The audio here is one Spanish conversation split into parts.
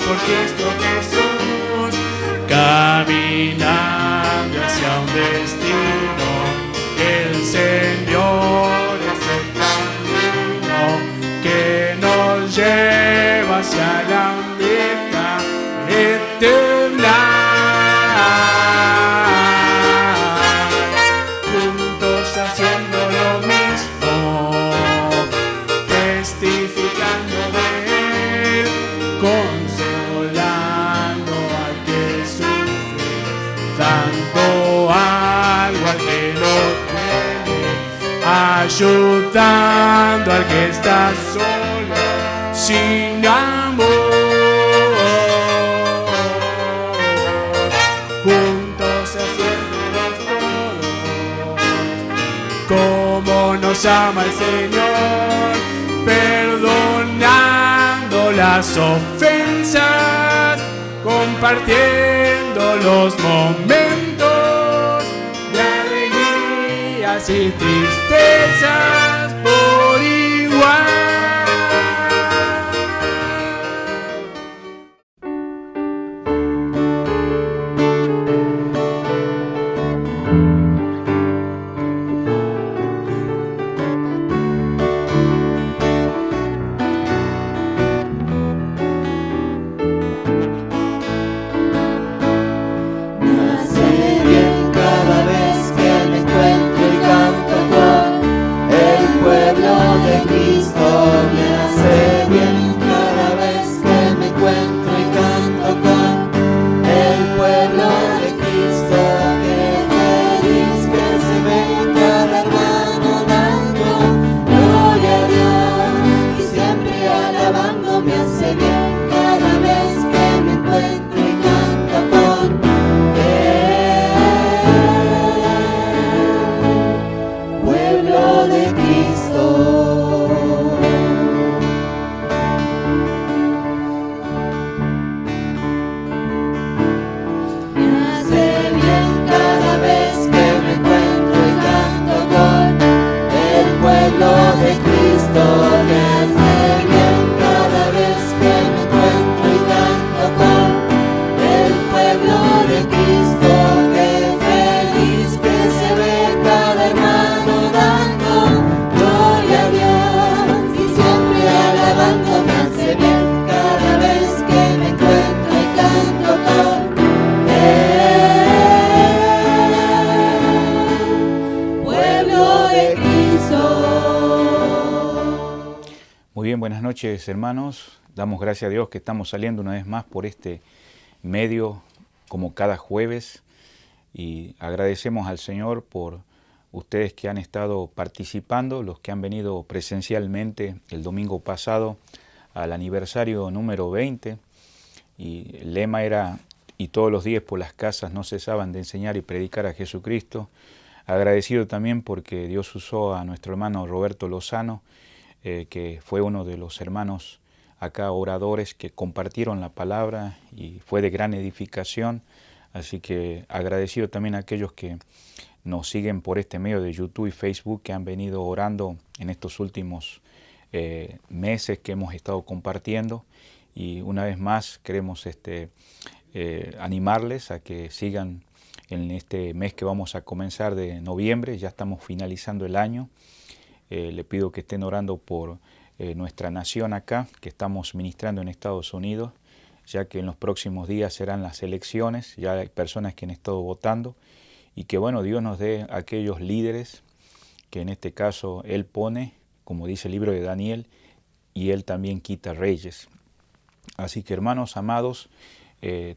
por Cristo Jesús, caminando hacia un destino. El Señor es el camino que nos lleva hacia la meta eterna. Juntos haciendo lo mismo, testificando de Él, consolando al que sufre, dando algo al que no tiene, ayudando al que está solo, sin amor. Juntos haciendo todo, como nos ama el Señor, perdonando las ofensas, compartiendo los momentos de alegrías y tristezas por igual. Buenas noches, hermanos. Damos gracias a Dios que estamos saliendo una vez más por este medio como cada jueves y agradecemos al Señor por ustedes que han estado participando, los que han venido presencialmente el domingo pasado al aniversario número 20 y el lema era "y todos los días por las casas no cesaban de enseñar y predicar a Jesucristo". Agradecido también porque Dios usó a nuestro hermano Roberto Lozano, que fue uno de los hermanos acá oradores que compartieron la palabra y fue de gran edificación. Así que agradecido también a aquellos que nos siguen por este medio de YouTube y Facebook, que han venido orando en estos últimos meses que hemos estado compartiendo. Y una vez más queremos animarles a que sigan en este mes que vamos a comenzar de noviembre. Ya estamos finalizando el año. Le pido que estén orando por nuestra nación acá, que estamos ministrando en Estados Unidos, ya que en los próximos días serán las elecciones, ya hay personas que han estado votando, y que bueno, Dios nos dé aquellos líderes que en este caso Él pone, como dice el libro de Daniel, y Él también quita reyes. Así que hermanos amados,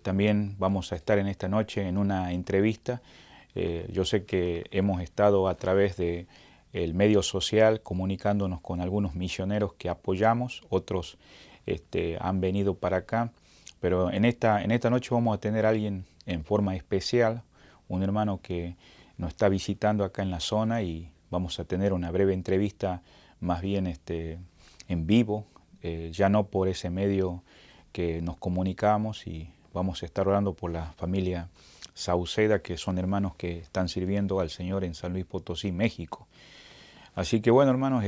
también vamos a estar en esta noche en una entrevista. Yo sé que hemos estado a través de el medio social comunicándonos con algunos misioneros que apoyamos, otros han venido para acá, pero en esta noche vamos a tener a alguien en forma especial, un hermano que nos está visitando acá en la zona y vamos a tener una breve entrevista más bien en vivo, ya no por ese medio que nos comunicamos, y vamos a estar orando por la familia Sauceda, que son hermanos que están sirviendo al Señor en San Luis Potosí, México. Así que bueno, hermanos,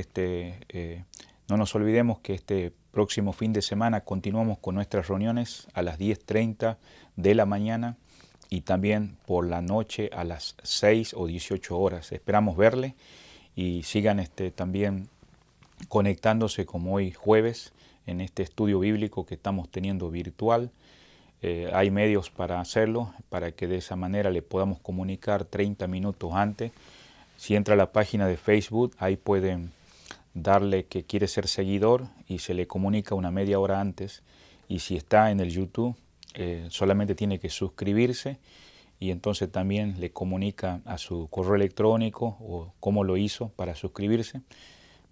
no nos olvidemos que este próximo fin de semana continuamos con nuestras reuniones a las 10:30 de la mañana y también por la noche a las 6 o 18 horas. Esperamos verle y sigan también conectándose como hoy jueves en este estudio bíblico que estamos teniendo virtual. Hay medios para hacerlo, para que de esa manera le podamos comunicar 30 minutos antes. Si entra a la página de Facebook, ahí pueden darle que quiere ser seguidor y se le comunica una media hora antes. Y si está en el YouTube, solamente tiene que suscribirse y entonces también le comunica a su correo electrónico o cómo lo hizo para suscribirse,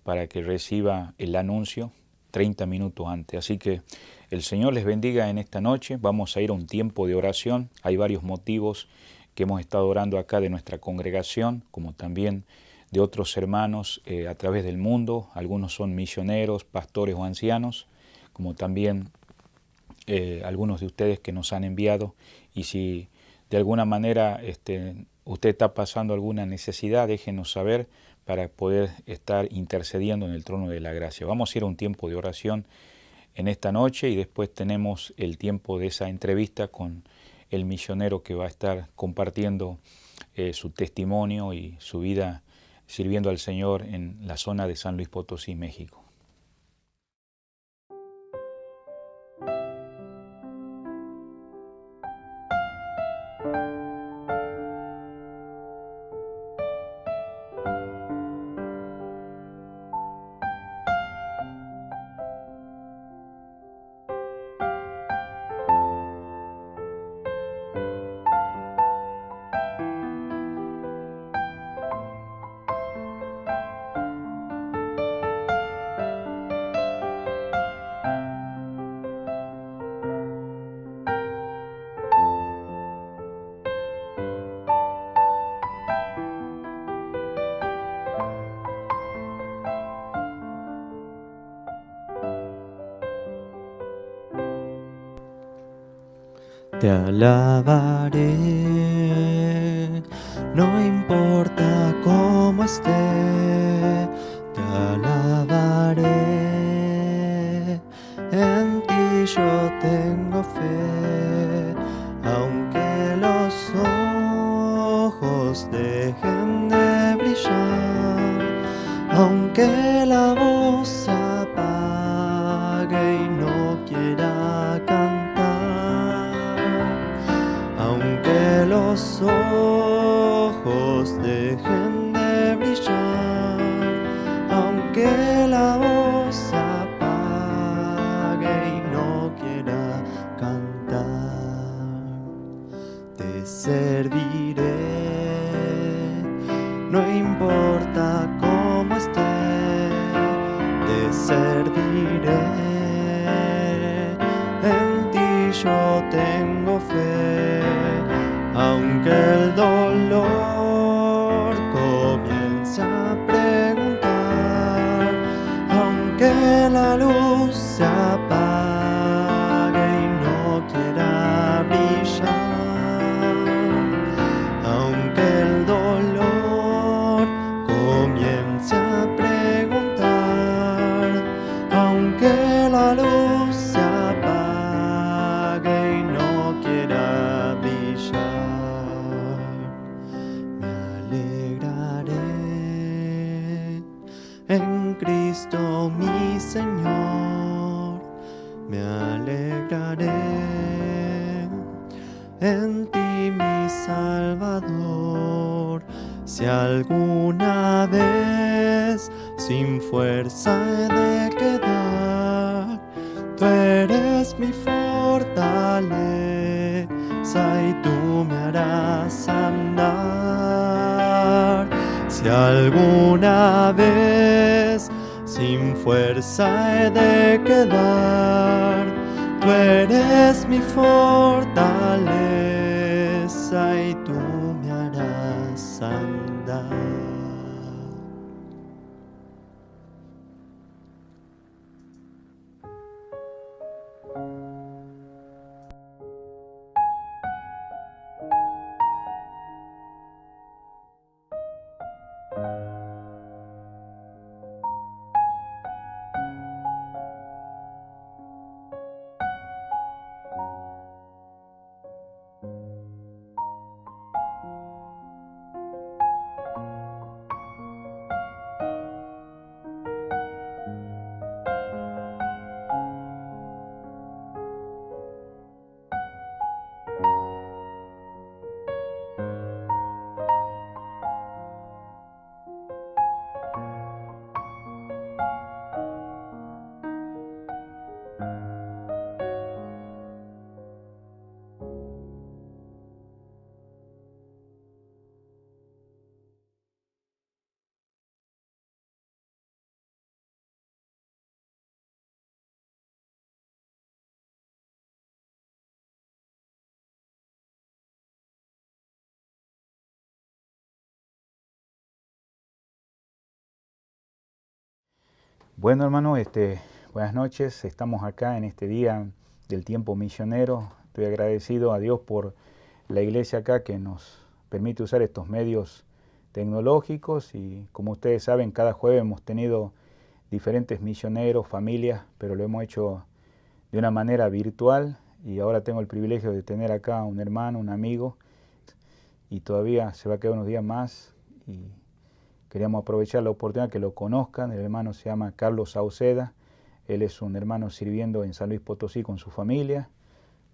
para que reciba el anuncio 30 minutos antes. Así que el Señor les bendiga en esta noche. Vamos a ir a un tiempo de oración. Hay varios motivos que hemos estado orando acá de nuestra congregación, como también de otros hermanos a través del mundo. Algunos son misioneros, pastores o ancianos, como también algunos de ustedes que nos han enviado. Y si de alguna manera usted está pasando alguna necesidad, déjenos saber para poder estar intercediendo en el trono de la gracia. Vamos a ir a un tiempo de oración en esta noche y después tenemos el tiempo de esa entrevista con el misionero que va a estar compartiendo su testimonio y su vida sirviendo al Señor en la zona de San Luis Potosí, México. Te alabaré, no importa cómo esté, te alabaré, en ti yo tengo fe, aunque los ojos dejen de brillar, aunque la voz se apague y no quiera cantar. Aunque los ojos dejen de brillar, aunque la voz se apague y no quiera cantar, te serviré, no importa cómo esté, te serviré, en ti yo tengo fe. Aunque el dolor comience a preguntar, aunque la luz se apague y no quiera brillar, aunque el dolor comience a preguntar, aunque la luz se apague y no quiera brillar. En Cristo mi Señor, me alegraré, en ti mi Salvador. Si alguna vez sin fuerza he de quedar, tú eres mi fortaleza y tú me harás andar. Si alguna vez sin fuerza he de quedar, tú eres mi fortaleza y tú me harás andar. Bueno, hermano, buenas noches. Estamos acá en este día del tiempo misionero. Estoy agradecido a Dios por la iglesia acá que nos permite usar estos medios tecnológicos y como ustedes saben, cada jueves hemos tenido diferentes misioneros, familias, pero lo hemos hecho de una manera virtual y ahora tengo el privilegio de tener acá un hermano, un amigo y todavía se va a quedar unos días más y queríamos aprovechar la oportunidad que lo conozcan. El hermano se llama Carlos Sauceda, él es un hermano sirviendo en San Luis Potosí con su familia.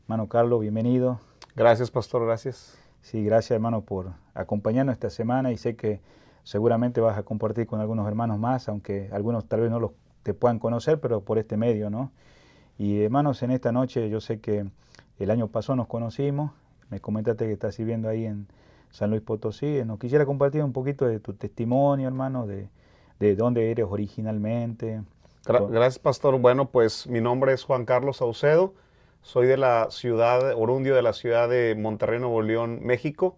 Hermano Carlos, bienvenido. Gracias, pastor, gracias. Sí, gracias hermano por acompañarnos esta semana y sé que seguramente vas a compartir con algunos hermanos más, aunque algunos tal vez no te puedan conocer, pero por este medio, ¿no? Y hermanos, en esta noche yo sé que el año pasado nos conocimos, me comentaste que estás sirviendo ahí en San Luis Potosí. Nos quisiera compartir un poquito de tu testimonio, hermano, de dónde eres originalmente. Gracias, pastor. Bueno, pues mi nombre es Juan Carlos Saucedo. Soy de la ciudad, orundio de la ciudad de Monterrey, Nuevo León, México.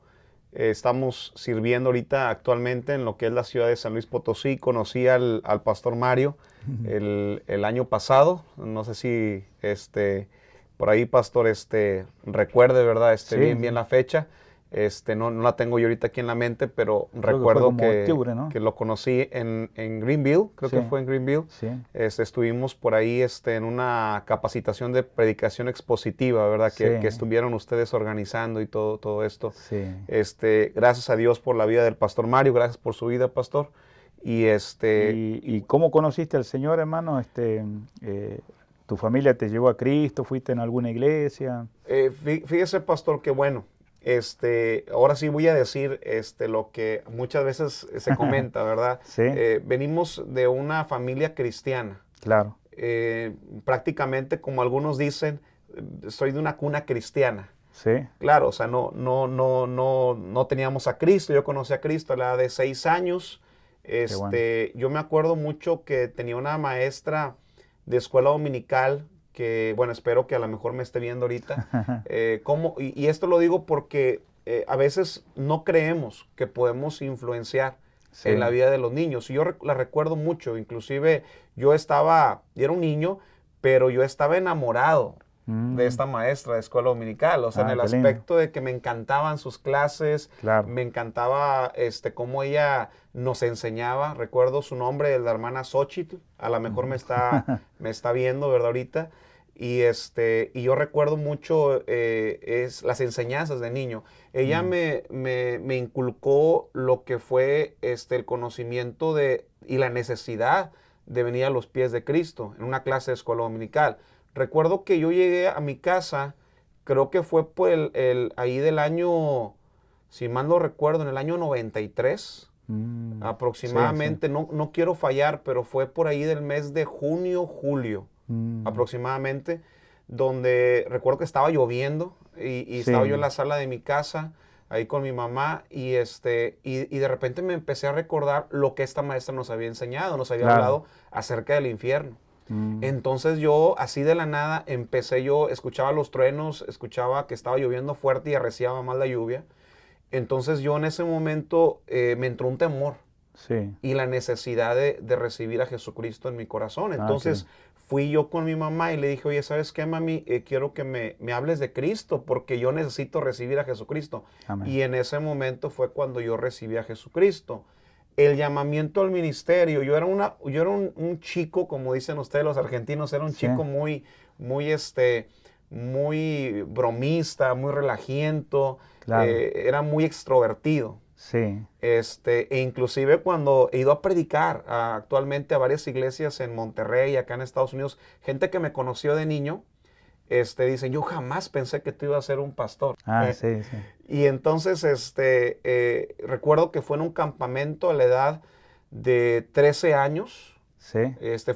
Estamos sirviendo ahorita actualmente en lo que es la ciudad de San Luis Potosí. Conocí al pastor Mario el año pasado. No sé si por ahí, pastor, recuerde, ¿verdad? Sí. Bien la fecha. No la tengo yo ahorita aquí en la mente, pero Creo recuerdo que octubre, ¿no? que lo conocí en Greenville, creo que fue en Greenville. Sí. Estuvimos por ahí en una capacitación de predicación expositiva, ¿verdad? Que estuvieron ustedes organizando y todo esto. Sí. Gracias a Dios por la vida del pastor Mario, gracias por su vida, pastor. ¿Y cómo conociste al Señor, hermano? ¿Tu familia te llevó a Cristo? ¿Fuiste en alguna iglesia? Fíjese, pastor, que bueno. Ahora sí voy a decir lo que muchas veces se comenta, ¿verdad? Sí. Venimos de una familia cristiana. Claro. Prácticamente, como algunos dicen, soy de una cuna cristiana. Sí. Claro, o sea, no teníamos a Cristo. Yo conocí a Cristo a la edad de 6 años. Bueno. Yo me acuerdo mucho que tenía una maestra de escuela dominical que, bueno, espero que a lo mejor me esté viendo ahorita. Y esto lo digo porque a veces no creemos que podemos influenciar en la vida de los niños. Y yo la recuerdo mucho, inclusive yo era un niño, pero yo estaba enamorado de esta maestra de escuela dominical. O sea, en el aspecto de que me encantaban sus clases, claro. Me encantaba cómo ella nos enseñaba. Recuerdo su nombre, la hermana Xochitl, a lo mejor me está viendo, ¿verdad? Ahorita. Y yo recuerdo mucho las enseñanzas de niño. Ella me inculcó lo que fue el conocimiento y la necesidad de venir a los pies de Cristo en una clase de escuela dominical. Recuerdo que yo llegué a mi casa, creo que fue por ahí del año, si mal no recuerdo, en el año 93 aproximadamente. Sí. No quiero fallar, pero fue por ahí del mes de junio, julio. Aproximadamente, donde recuerdo que estaba lloviendo y estaba yo en la sala de mi casa ahí con mi mamá y de repente me empecé a recordar lo que esta maestra nos había enseñado, nos había hablado acerca del infierno. Entonces yo así de la nada escuchaba los truenos, escuchaba que estaba lloviendo fuerte y arreciaba más la lluvia. Entonces yo en ese momento me entró un temor. Sí. Y la necesidad de recibir a Jesucristo en mi corazón. Entonces fui yo con mi mamá y le dije, oye, ¿sabes qué, mami? Quiero que me hables de Cristo porque yo necesito recibir a Jesucristo. Amén. Y en ese momento fue cuando yo recibí a Jesucristo. El llamamiento al ministerio, yo era un chico, como dicen ustedes los argentinos, era un chico muy bromista, muy relajiento, Claro. Era muy extrovertido. Sí. E inclusive cuando he ido a predicar actualmente a varias iglesias en Monterrey, acá en Estados Unidos, gente que me conoció de niño, dicen, yo jamás pensé que tú ibas a ser un pastor. Sí. Y entonces, recuerdo que fue en un campamento a la edad de 13 años. Sí.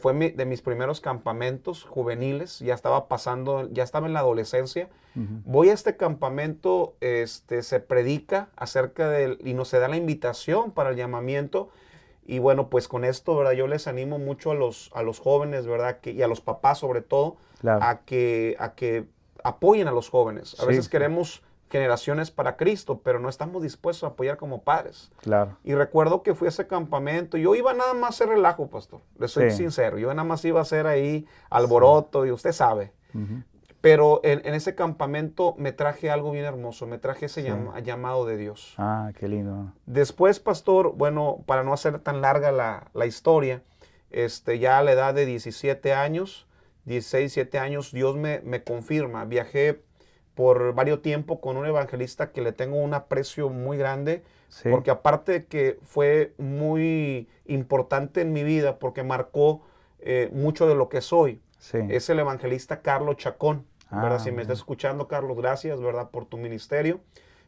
Fue de mis primeros campamentos juveniles, ya estaba en la adolescencia. Voy a este campamento, se predica y nos se da la invitación para el llamamiento. Y bueno, pues con esto, ¿verdad? Yo les animo mucho a los jóvenes, ¿verdad? Y a los papás sobre todo, Claro. a que apoyen a los jóvenes. A veces queremos generaciones para Cristo, pero no estamos dispuestos a apoyar como padres. Claro. Y recuerdo que fui a ese campamento. Yo iba nada más a hacer relajo, pastor. Le soy Sí. sincero. Yo nada más iba a hacer ahí alboroto y usted sabe. Ujú. Pero en ese campamento me traje algo bien hermoso. Me traje ese Sí. llamado de Dios. Ah, qué lindo. Después, pastor, bueno, para no hacer tan larga la historia, ya a la edad de 17 años, 16, 17 años, Dios me confirma. Viajé por varios tiempos con un evangelista que le tengo un aprecio muy grande, Sí. porque aparte de que fue muy importante en mi vida, porque marcó mucho de lo que soy, Sí. es el evangelista Carlos Chacón. ¿Verdad? Si me bien. estás escuchando, Carlos, gracias, ¿verdad? Por tu ministerio.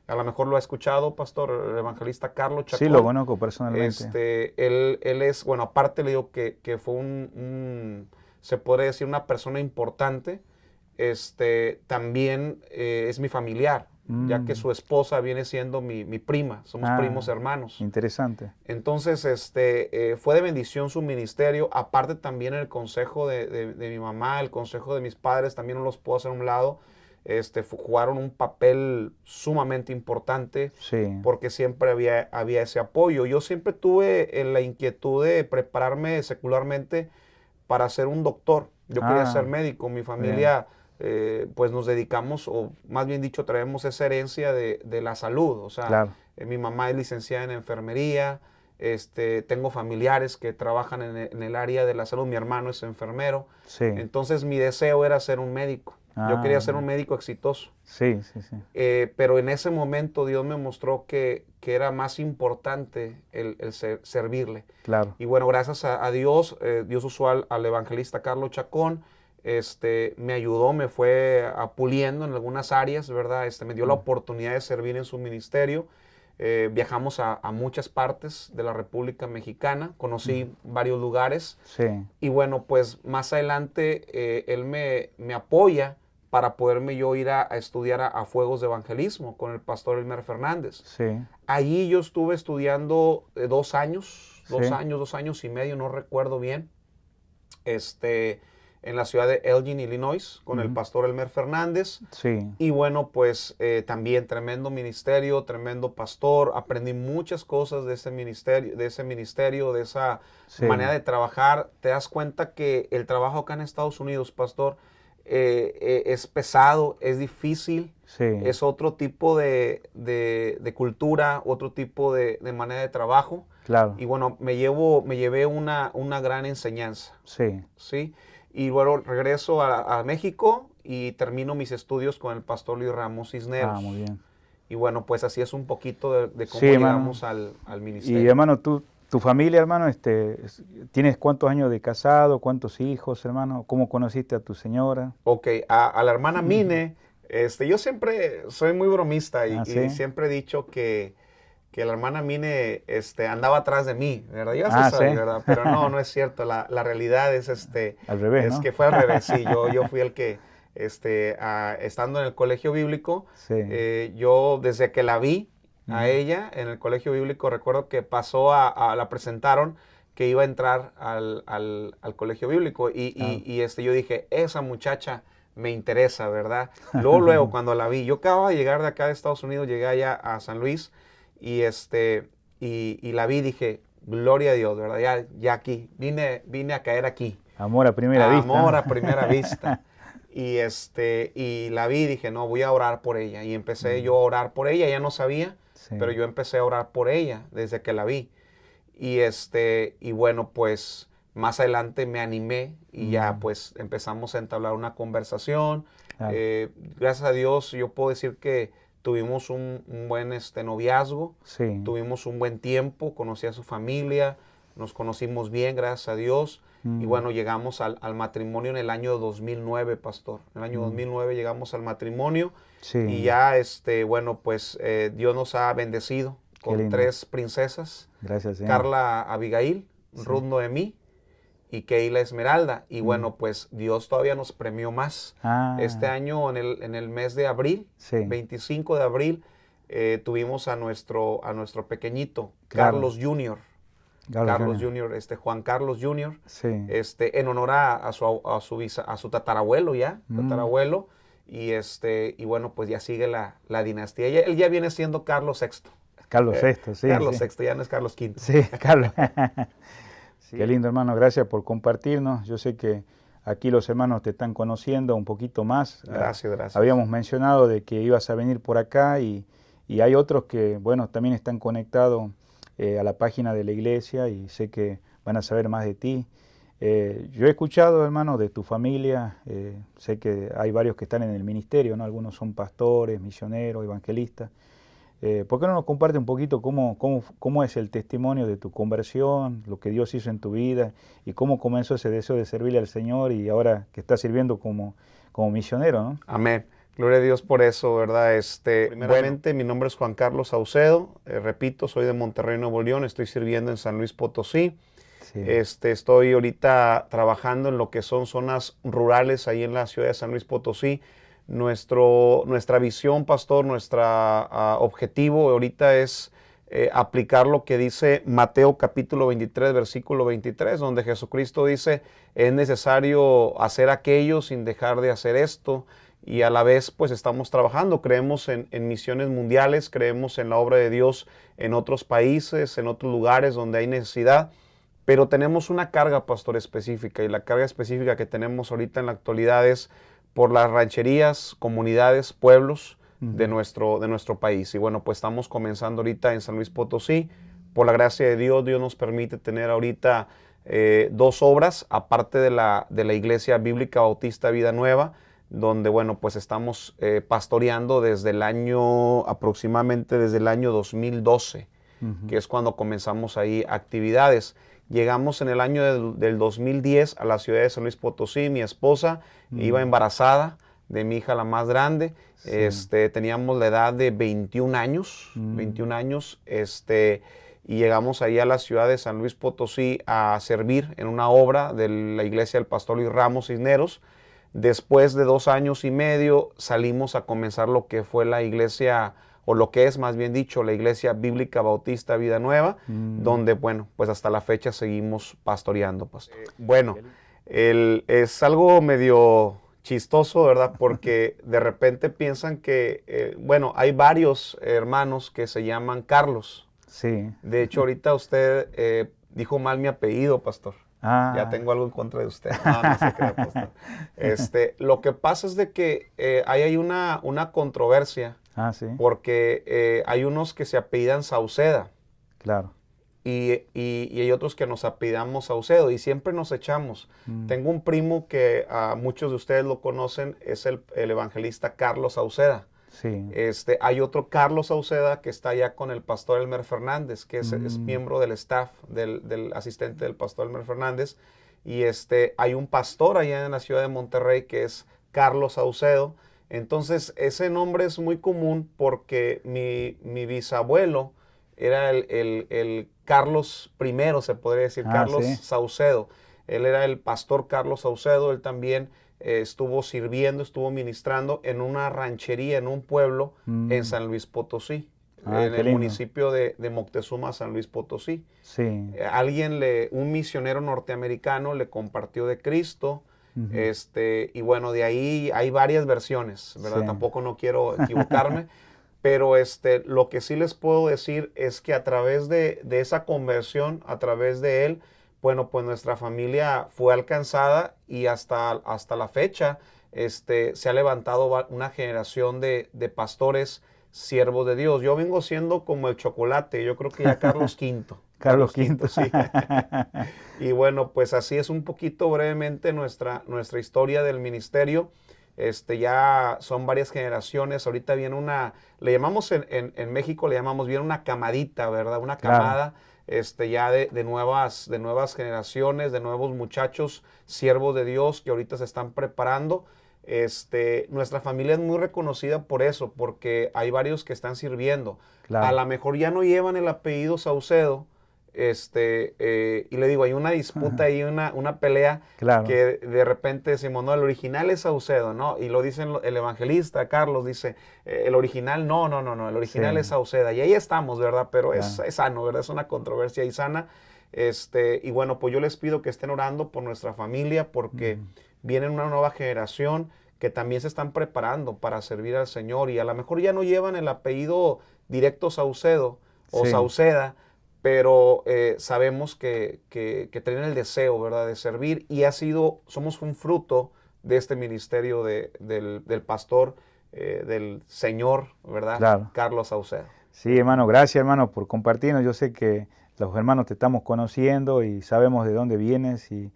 A lo mejor lo ha escuchado, pastor, el evangelista Carlos Chacón. Sí, lo conozco personalmente. Él es, bueno, aparte le digo que fue se podría decir, una persona importante. También es mi familiar, ya que su esposa viene siendo mi prima. Somos primos hermanos. Interesante. Entonces, fue de bendición su ministerio. Aparte también el consejo de mi mamá, el consejo de mis padres, también no los puedo hacer a un lado. Jugaron un papel sumamente importante, Sí. porque siempre había ese apoyo. Yo siempre tuve la inquietud de prepararme secularmente para ser un doctor. Yo quería ser médico. Mi familia, pues nos dedicamos, o más bien dicho, traemos esa herencia de la salud. O sea, Claro. mi mamá es licenciada en enfermería. Tengo familiares que trabajan en el área de la salud. Mi hermano es enfermero. Sí. Entonces mi deseo era ser un médico. Yo quería ser un bien. médico exitoso. Sí, sí, sí. Pero en ese momento Dios me mostró que era más importante el servirle. Claro. Y bueno, gracias a Dios, Dios usó al evangelista Carlos Chacón. Me ayudó, me fue puliendo en algunas áreas, ¿verdad? Me dio la oportunidad de servir en su ministerio. Viajamos a muchas partes de la República Mexicana, conocí varios lugares. Sí. Y bueno, pues más adelante él me apoya para poderme yo ir a estudiar a Fuegos de Evangelismo con el pastor Elmer Fernández. Sí. Allí yo estuve estudiando 2 años, Sí. 2 años y medio, no recuerdo bien, en la ciudad de Elgin, Illinois, con el pastor Elmer Fernández. Sí. Y bueno, pues también tremendo ministerio, tremendo pastor. Aprendí muchas cosas de ese ministerio, de esa Sí. manera de trabajar. Te das cuenta que el trabajo acá en Estados Unidos, pastor, es pesado, es difícil. Sí. Es otro tipo de cultura, otro tipo de manera de trabajo. Claro. Y bueno, me llevé una gran enseñanza, Sí. ¿sí? Y luego regreso a México y termino mis estudios con el pastor Luis Ramos Cisneros. Ah, muy bien. Y bueno, pues así es un poquito de cómo Sí, hermano. llegamos al ministerio. Y hermano, tu familia, hermano, ¿tienes cuántos años de casado? ¿Cuántos hijos, hermano? ¿Cómo conociste a tu señora? Ok, a la hermana Mine, yo siempre soy muy bromista y ¿Sí? siempre he dicho que la hermana Mine andaba atrás de mí, ¿verdad? Yo Ah, sí soy, ¿sí? ¿verdad? Pero no es cierto. La realidad es Al revés, es ¿no? que fue al revés. Sí, yo fui el que estando en el colegio bíblico, Sí. yo desde que la vi a ella en el colegio bíblico, recuerdo que pasó la presentaron que iba a entrar al colegio bíblico y yo dije, esa muchacha me interesa, ¿verdad? Luego cuando la vi, yo acababa de llegar de acá de Estados Unidos, llegué allá a San Luis y la vi, dije, gloria a Dios, ¿verdad? Ya aquí, vine a caer aquí. Amor a primera vista. Amor a primera vista. Y la vi y dije, no, voy a orar por ella. Y empecé yo a orar por ella. Ella no sabía, Sí. pero yo empecé a orar por ella desde que la vi. Y bueno, pues más adelante me animé y ya pues empezamos a entablar una conversación. Claro. Gracias a Dios yo puedo decir que tuvimos un buen noviazgo. Sí. Tuvimos un buen tiempo, conocí a su familia, nos conocimos bien, gracias a Dios. Y bueno, llegamos al matrimonio en el año 2009, pastor. En el año 2009 llegamos al matrimonio. Sí. Y ya, bueno, pues Dios nos ha bendecido con lindo. 3 princesas. Gracias, Señor. Carla Abigail, Ruth Noemí y Keila Esmeralda. Y bueno, pues Dios todavía nos premió más. Ah. Este año, en el mes de abril, Sí. 25 de abril, tuvimos a nuestro pequeñito, Claro. Carlos Jr. Carlos Jr., Juan Carlos Jr., Sí. en honor a su tatarabuelo ya, tatarabuelo. y bueno, pues ya sigue la dinastía. Él ya viene siendo Carlos VI. Carlos VI, sí. Carlos sí. VI, ya no es Carlos V. Sí, Carlos. Sí. Qué lindo, hermano, gracias por compartirnos. Yo sé que aquí los hermanos te están conociendo un poquito más. Gracias. Habíamos mencionado de que ibas a venir por acá y hay otros que, bueno, también están conectados a la página de la iglesia y sé que van a saber más de ti. Yo he escuchado, hermano, de tu familia, sé que hay varios que están en el ministerio, ¿no? Algunos son pastores, misioneros, evangelistas. ¿Por qué no nos comparte un poquito cómo es el testimonio de tu conversión, lo que Dios hizo en tu vida y cómo comenzó ese deseo de servirle al Señor y ahora que estás sirviendo como misionero, ¿no? Amén. Gloria a Dios por eso, ¿verdad? Primeramente, mi nombre es Juan Carlos Saucedo. Repito, soy de Monterrey, Nuevo León. Estoy sirviendo en San Luis Potosí. Sí. Estoy ahorita trabajando en lo que son zonas rurales ahí en la ciudad de San Luis Potosí. Nuestra visión, pastor, nuestro objetivo ahorita es aplicar lo que dice Mateo capítulo 23, versículo 23, donde Jesucristo dice, es necesario hacer aquello sin dejar de hacer esto. Y a la vez, pues estamos trabajando, creemos en misiones mundiales, creemos en la obra de Dios en otros países, en otros lugares donde hay necesidad. Pero tenemos una carga, pastor, específica, y la carga específica que tenemos ahorita en la actualidad es por las rancherías, comunidades, pueblos de nuestro país. Y bueno, pues estamos comenzando ahorita en San Luis Potosí. Por la gracia de Dios, Dios nos permite tener ahorita 2 obras, aparte de la Iglesia Bíblica Bautista Vida Nueva, donde, bueno, pues estamos pastoreando aproximadamente desde el año 2012, que es cuando comenzamos ahí actividades. Llegamos en el año del 2010 a la ciudad de San Luis Potosí. Mi esposa iba embarazada de mi hija, la más grande. Sí. Teníamos la edad de 21 años, y llegamos ahí a la ciudad de San Luis Potosí a servir en una obra de la iglesia del pastor Luis Ramos Cisneros. Después de 2 años y medio salimos a comenzar lo que fue la iglesia, o lo que es más bien dicho, la Iglesia Bíblica Bautista Vida Nueva, donde, bueno, pues hasta la fecha seguimos pastoreando, pastor. Bueno, es algo medio chistoso, ¿verdad? Porque de repente piensan que, bueno, hay varios hermanos que se llaman Carlos. Sí. De hecho, ahorita usted dijo mal mi apellido, pastor. Ya tengo algo en contra de usted. No se crea, pastor. Lo que pasa es de que hay una controversia. Sí. Porque hay unos que se apellidan Sauceda. Claro. Y hay otros que nos apellidamos Saucedo y siempre nos echamos. Tengo un primo que a muchos de ustedes lo conocen, es el evangelista Carlos Sauceda. Sí. Hay otro Carlos Sauceda que está allá con el pastor Elmer Fernández, que es miembro del staff, del asistente del pastor Elmer Fernández. Y hay un pastor allá en la ciudad de Monterrey que es Carlos Saucedo. Entonces, ese nombre es muy común porque mi bisabuelo era el Carlos I, se podría decir, Carlos ¿sí? Saucedo. Él era el pastor Carlos Saucedo. Él también estuvo sirviendo, estuvo ministrando en una ranchería, en un pueblo en San Luis Potosí, en el municipio de Moctezuma, San Luis Potosí. Sí. Un misionero norteamericano le compartió de Cristo. Y bueno, de ahí hay varias versiones, ¿verdad? Sí. Tampoco no quiero equivocarme, pero lo que sí les puedo decir es que a través de esa conversión, a través de él, bueno, pues nuestra familia fue alcanzada y hasta la fecha se ha levantado una generación de pastores siervos de Dios. Yo vengo siendo como el chocolate, yo creo que ya Carlos V. Carlos V. Sí. Y bueno, pues así es un poquito brevemente nuestra historia del ministerio. Ya son varias generaciones. Ahorita viene le llamamos en México, le llamamos bien una camadita, ¿verdad? Una camada, ya de nuevas generaciones, de nuevos muchachos, siervos de Dios que ahorita se están preparando. Nuestra familia es muy reconocida por eso, porque hay varios que están sirviendo. Claro. A lo mejor ya no llevan el apellido Saucedo, y le digo, hay una disputa ahí, una pelea, claro, que de repente decimos, no, el original es Saucedo, ¿no? Y lo dicen el evangelista Carlos, dice, el original, no, el original es Sauceda. Y ahí estamos, ¿verdad? Pero claro, es sano, ¿verdad? Es una controversia ahí sana. Y bueno, pues yo les pido que estén orando por nuestra familia, porque viene una nueva generación que también se están preparando para servir al Señor y a lo mejor ya no llevan el apellido directo Saucedo o Sí. Sauceda, pero sabemos que tienen el deseo, ¿verdad?, de servir y somos un fruto de este ministerio del pastor, del Señor, ¿verdad? Claro. Carlos Saucedo. Sí, hermano, gracias, hermano, por compartirnos. Yo sé que los hermanos te estamos conociendo y sabemos de dónde vienes. Y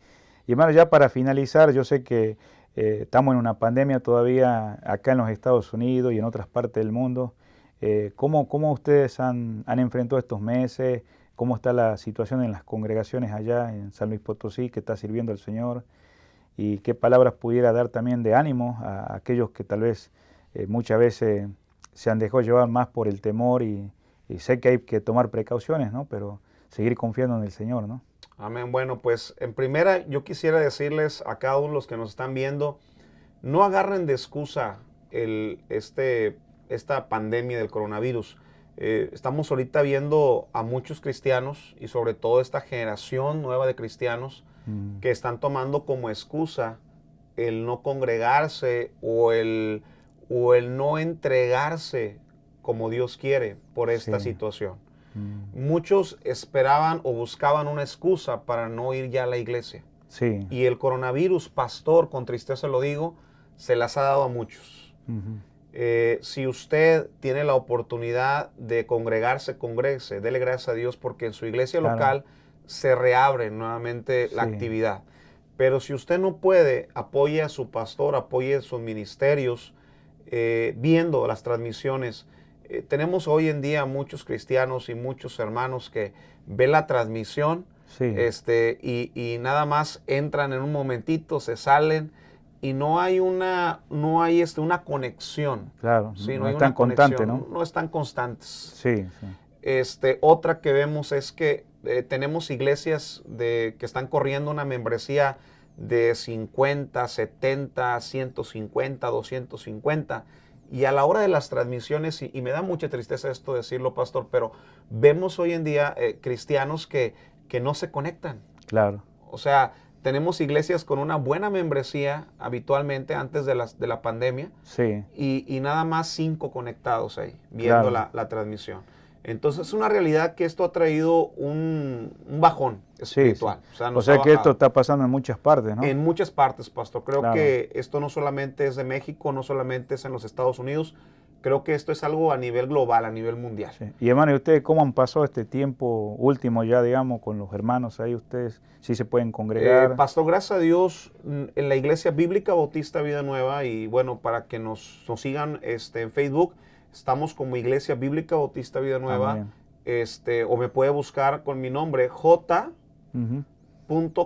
hermano, ya para finalizar, yo sé que estamos en una pandemia todavía acá en los Estados Unidos y en otras partes del mundo. ¿Cómo ustedes han enfrentado estos meses? ¿Cómo está la situación en las congregaciones allá en San Luis Potosí que está sirviendo al Señor? ¿Y qué palabras pudiera dar también de ánimo a aquellos que tal vez muchas veces se han dejado llevar más por el temor y sé que hay que tomar precauciones, ¿no? Pero seguir confiando en el Señor, ¿no? Amén. Bueno, pues en primera yo quisiera decirles a cada uno de los que nos están viendo, no agarren de excusa esta pandemia del coronavirus. Estamos ahorita viendo a muchos cristianos y sobre todo esta generación nueva de cristianos que están tomando como excusa el no congregarse o el no entregarse como Dios quiere por esta Sí. situación. Muchos esperaban o buscaban una excusa para no ir ya a la iglesia. Sí. Y el coronavirus, pastor, con tristeza lo digo, se las ha dado a muchos. Ujú. Si usted tiene la oportunidad de congregarse, congrégese, dele gracias a Dios porque en su iglesia Claro. local se reabre nuevamente la Sí. actividad. Pero si usted no puede, apoye a su pastor, apoye sus ministerios, viendo las transmisiones. Tenemos hoy en día muchos cristianos y muchos hermanos que ven la transmisión Sí. y nada más entran en un momentito, se salen y no hay una conexión. Claro. Sí, No hay es una tan constante, conexión, ¿no? no están constantes. Sí, sí. Otra que vemos es que tenemos iglesias que están corriendo una membresía de 50, 70, 150, 250. Y a la hora de las transmisiones, y me da mucha tristeza esto decirlo, pastor, pero vemos hoy en día cristianos que no se conectan. Claro. O sea, tenemos iglesias con una buena membresía habitualmente antes de la pandemia Sí. y nada más 5 conectados ahí, viendo Claro. la transmisión. Entonces es una realidad que esto ha traído un bajón espiritual. Sí. O sea, O nos sea ha que esto bajado. está pasando en muchas partes, ¿no? En muchas partes, pastor. Creo Claro. que esto no solamente es de México, no solamente es en los Estados Unidos. Creo que esto es algo a nivel global, a nivel mundial. Sí. Y hermano, ¿y ustedes cómo han pasado este tiempo último ya, digamos, con los hermanos ahí? ¿Ustedes sí se pueden congregar? Pastor, gracias a Dios, en la Iglesia Bíblica Bautista Vida Nueva, y bueno, para que nos sigan en Facebook, estamos como Iglesia Bíblica Bautista Vida Nueva, Amén. o me puede buscar con mi nombre, J. Ujú.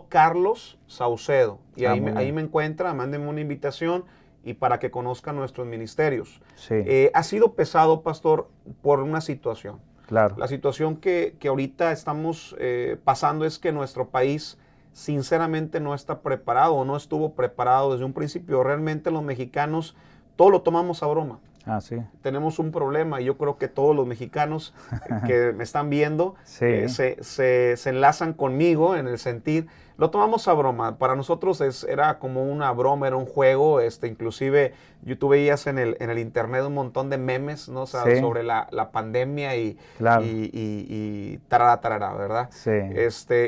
Carlos Saucedo. Y Muy bien. ahí me encuentra, mándenme una invitación y para que conozcan nuestros ministerios. Sí, Ha sido pesado, pastor, por una situación. claro. La situación que ahorita estamos pasando es que nuestro país sinceramente no está preparado o no estuvo preparado desde un principio. Realmente los mexicanos todo lo tomamos a broma. Ah, sí. Tenemos un problema y yo creo que todos los mexicanos que me están viendo Sí. se enlazan conmigo en el sentir, lo tomamos a broma. Para nosotros era como una broma, era un juego. Inclusive tú veías en el internet un montón de memes, ¿no? O sea, Sí. sobre la pandemia y Claro. tarara, ¿verdad? Sí.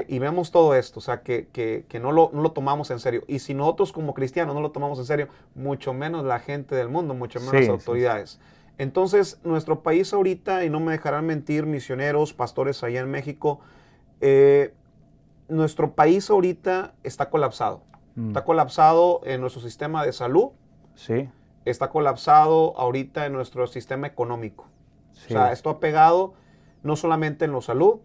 Y vemos todo esto, o sea, que no lo tomamos en serio. Y si nosotros como cristianos no lo tomamos en serio, mucho menos la gente del mundo, mucho menos Sí, las sí, autoridades. Entonces, nuestro país ahorita, y no me dejarán mentir, misioneros, pastores allá en México, nuestro país ahorita está colapsado. Está colapsado en nuestro sistema de salud, Sí. está colapsado ahorita en nuestro sistema económico. Sí. O sea, esto ha pegado no solamente en lo salud,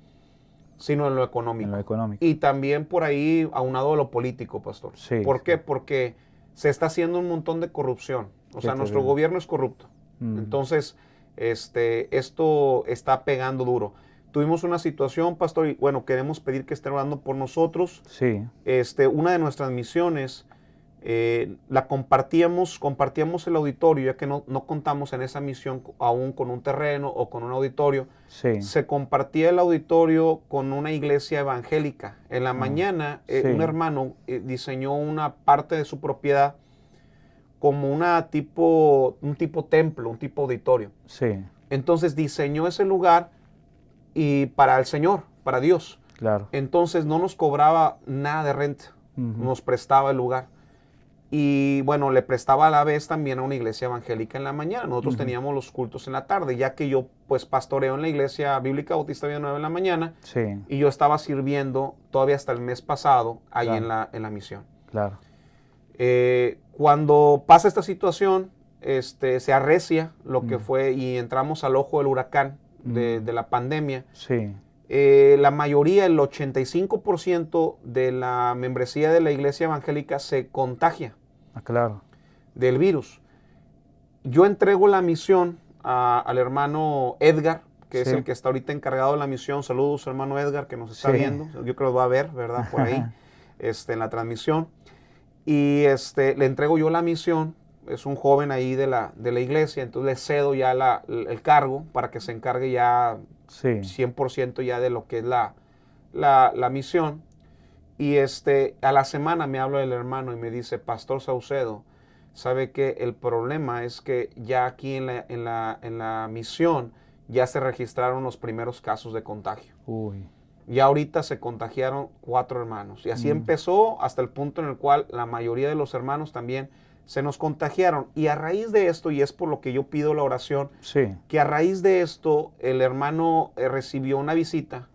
sino en lo económico. En lo económico. Y también por ahí aunado a lo político, pastor. Sí, ¿Por sí. qué? Porque se está haciendo un montón de corrupción. O Qué sea, nuestro terrible. gobierno es corrupto. Entonces, esto está pegando duro. Tuvimos una situación, pastor, y bueno, queremos pedir que estén orando por nosotros. Sí. Una de nuestras misiones, la compartíamos el auditorio, ya que no contamos en esa misión aún con un terreno o con un auditorio. Sí. Se compartía el auditorio con una iglesia evangélica. En la mañana, sí. un hermano diseñó una parte de su propiedad como un tipo templo, un tipo auditorio. Sí, Entonces diseñó ese lugar y para el Señor, para Dios. claro. Entonces no nos cobraba nada de renta, Ujú. nos prestaba el lugar. Y bueno, le prestaba a la vez también a una iglesia evangélica en la mañana. Nosotros teníamos los cultos en la tarde, ya que yo pues pastoreo en la iglesia bíblica Bautista Vida Nueva en la mañana. Sí, Y yo estaba sirviendo todavía hasta el mes pasado ahí Claro. en la misión. claro. Cuando pasa esta situación, se arrecia lo que fue y entramos al ojo del huracán de la pandemia. Sí, La mayoría, el 85% de la membresía de la iglesia evangélica se contagia claro. del virus. Yo entrego la misión al hermano Edgar, que es Sí. el que está ahorita encargado de la misión. Saludos, hermano Edgar, que nos está Sí. viendo. Yo creo que lo va a ver, ¿verdad? Por ahí, en la transmisión. Y le entrego yo la misión. Es un joven ahí de la iglesia, entonces le cedo ya el cargo para que se encargue ya Sí, 100% ya de lo que es la misión. Y a la semana me habla el hermano y me dice, Pastor Saucedo, sabe que el problema es que ya aquí en la misión ya se registraron los primeros casos de contagio. uy, Ya ahorita se contagiaron 4 hermanos. Y así empezó hasta el punto en el cual la mayoría de los hermanos también se nos contagiaron. Y a raíz de esto, y es por lo que yo pido la oración, sí, que a raíz de esto el hermano recibió una visita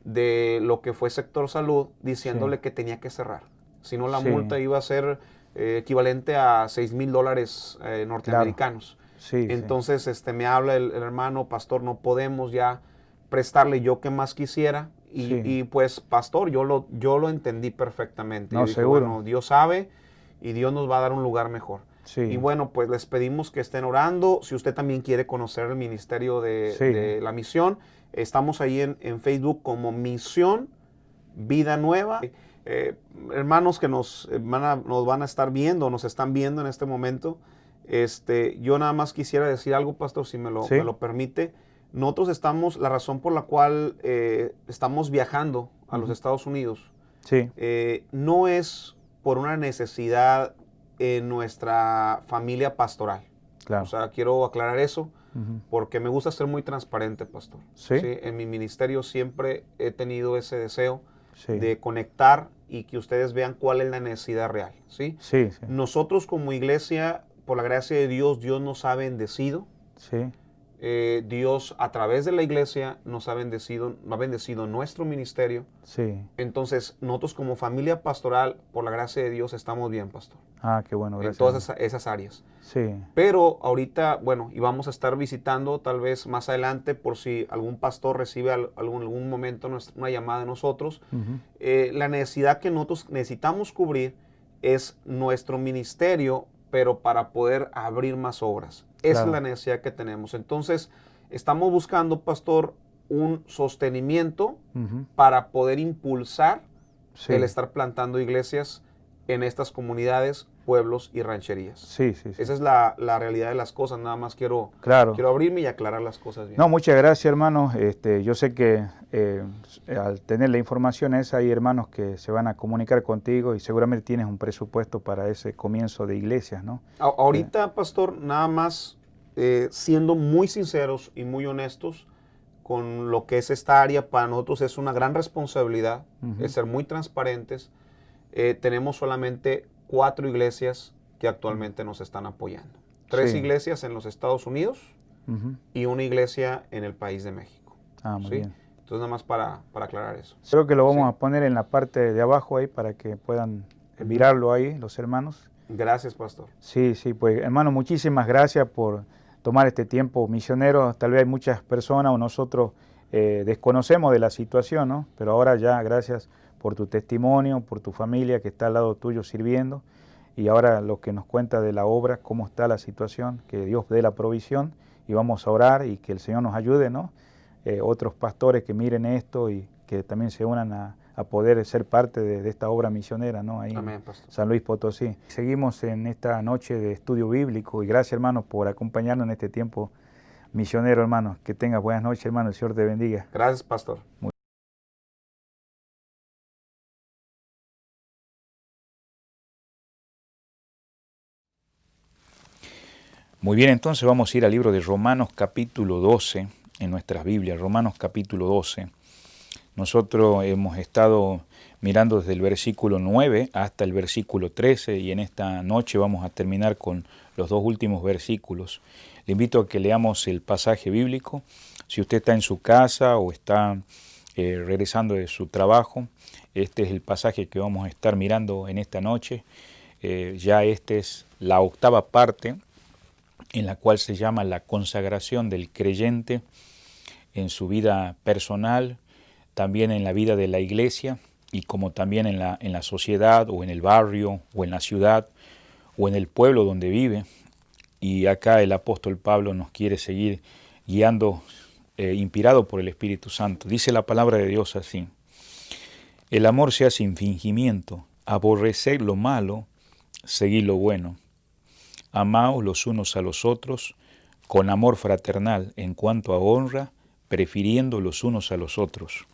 de lo que fue sector salud diciéndole que tenía que cerrar. Si no, la Sí. multa iba a ser equivalente a $6,000 norteamericanos. sí, Entonces me habla el hermano, pastor, no podemos ya prestarle yo que más quisiera. Y, Sí. y, pues, pastor, yo lo entendí perfectamente. No, Yo dije, seguro. bueno, Dios sabe y Dios nos va a dar un lugar mejor. Sí. Y bueno, pues les pedimos que estén orando. Si usted también quiere conocer el ministerio Sí. de la misión, estamos ahí en Facebook como Misión Vida Nueva. Hermanos que nos van a estar viendo, nos están viendo en este momento, yo nada más quisiera decir algo, pastor, si me Sí. lo permite. Nosotros la razón por la cual estamos viajando a los Estados Unidos, Sí, no es por una necesidad en nuestra familia pastoral. claro. O sea, quiero aclarar eso Ujú. porque me gusta ser muy transparente, pastor. Sí. En mi ministerio siempre he tenido ese deseo Sí. de conectar y que ustedes vean cuál es la necesidad real. ¿Sí? Sí, sí, Nosotros como iglesia, por la gracia de Dios, Dios nos ha bendecido. sí, Dios a través de la iglesia nos ha bendecido nuestro ministerio. sí. Entonces, nosotros como familia pastoral, por la gracia de Dios, estamos bien, pastor. Ah, qué bueno, En gracias. todas esas áreas. Sí, Pero ahorita, bueno, y vamos a estar visitando tal vez más adelante por si algún pastor recibe algún momento una llamada de nosotros. ujú, La necesidad que nosotros necesitamos cubrir es nuestro ministerio, pero para poder abrir más obras. Esa Claro. es la necesidad que tenemos. Entonces, estamos buscando, pastor, un sostenimiento ujú. para poder impulsar Sí. el estar plantando iglesias en estas comunidades, pueblos y rancherías. Sí, sí, sí. Esa es la realidad de las cosas. Nada más quiero Claro. abrirme y aclarar las cosas bien. No, muchas gracias, hermanos. Yo sé que al tener la información esa, hay hermanos que se van a comunicar contigo y seguramente tienes un presupuesto para ese comienzo de iglesias, ¿no? Ahorita, pastor, nada más siendo muy sinceros y muy honestos con lo que es esta área, para nosotros es una gran responsabilidad, Ujú. es ser muy transparentes. Tenemos solamente 4 iglesias que actualmente nos están apoyando. 3 Sí. iglesias en los Estados Unidos Ujú. y una iglesia en el país de México. Ah, muy ¿Sí? bien. Entonces, nada más para aclarar eso. Creo que lo vamos Sí. a poner en la parte de abajo ahí para que puedan mirarlo ahí, los hermanos. Gracias, pastor. Sí, sí, pues hermano, muchísimas gracias por tomar este tiempo misionero. Tal vez hay muchas personas o nosotros desconocemos de la situación, ¿no? Pero ahora ya, gracias por tu testimonio, por tu familia que está al lado tuyo sirviendo. Y ahora lo que nos cuenta de la obra, cómo está la situación, que Dios dé la provisión y vamos a orar y que el Señor nos ayude, ¿no? Otros pastores que miren esto y que también se unan a poder ser parte de esta obra misionera, ¿no? Ahí Amén, en pastor. San Luis Potosí. Seguimos en esta noche de estudio bíblico y gracias, hermanos, por acompañarnos en este tiempo misionero, hermanos. Que tengas buenas noches, hermano. El Señor te bendiga. Gracias, pastor. Muy bien, entonces vamos a ir al libro de Romanos capítulo 12 en nuestras Biblias, Romanos capítulo 12. Nosotros hemos estado mirando desde el versículo 9 hasta el versículo 13 y en esta noche vamos a terminar con los dos últimos versículos. Le invito a que leamos el pasaje bíblico. Si usted está en su casa o está regresando de su trabajo, este es el pasaje que vamos a estar mirando en esta noche. Ya esta es la octava parte en la cual se llama la consagración del creyente en su vida personal, también en la vida de la iglesia y como también en la sociedad o en el barrio o en la ciudad o en el pueblo donde vive. Y acá el apóstol Pablo nos quiere seguir guiando, inspirado por el Espíritu Santo. Dice la palabra de Dios así: el amor sea sin fingimiento, aborreced lo malo, seguid lo bueno. Amaos los unos a los otros con amor fraternal en cuanto a honra, prefiriendo los unos a los otros.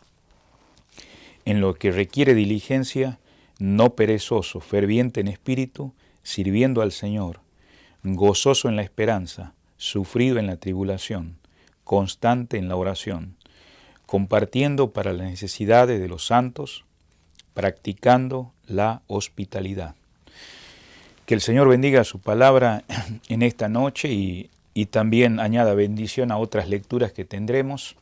En lo que requiere diligencia, no perezoso, ferviente en espíritu, sirviendo al Señor, gozoso en la esperanza, sufrido en la tribulación, constante en la oración, compartiendo para las necesidades de los santos, practicando la hospitalidad. Que el Señor bendiga su palabra en esta noche y también añada bendición a otras lecturas que tendremos.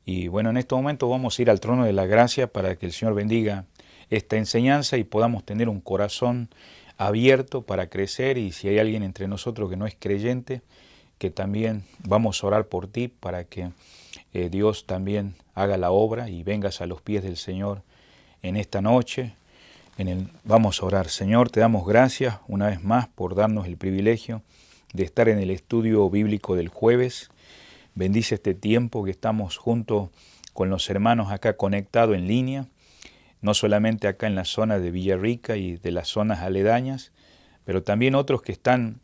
Y bueno, en este momento vamos a ir al trono de la gracia para que el Señor bendiga esta enseñanza y podamos tener un corazón abierto para crecer. Y si hay alguien entre nosotros que no es creyente, que también vamos a orar por ti para que Dios también haga la obra y vengas a los pies del Señor en esta noche. Vamos a orar. Señor, te damos gracias una vez más por darnos el privilegio de estar en el estudio bíblico del jueves. Bendice este tiempo que estamos junto con los hermanos acá conectados en línea, no solamente acá en la zona de Villarrica y de las zonas aledañas, pero también otros que están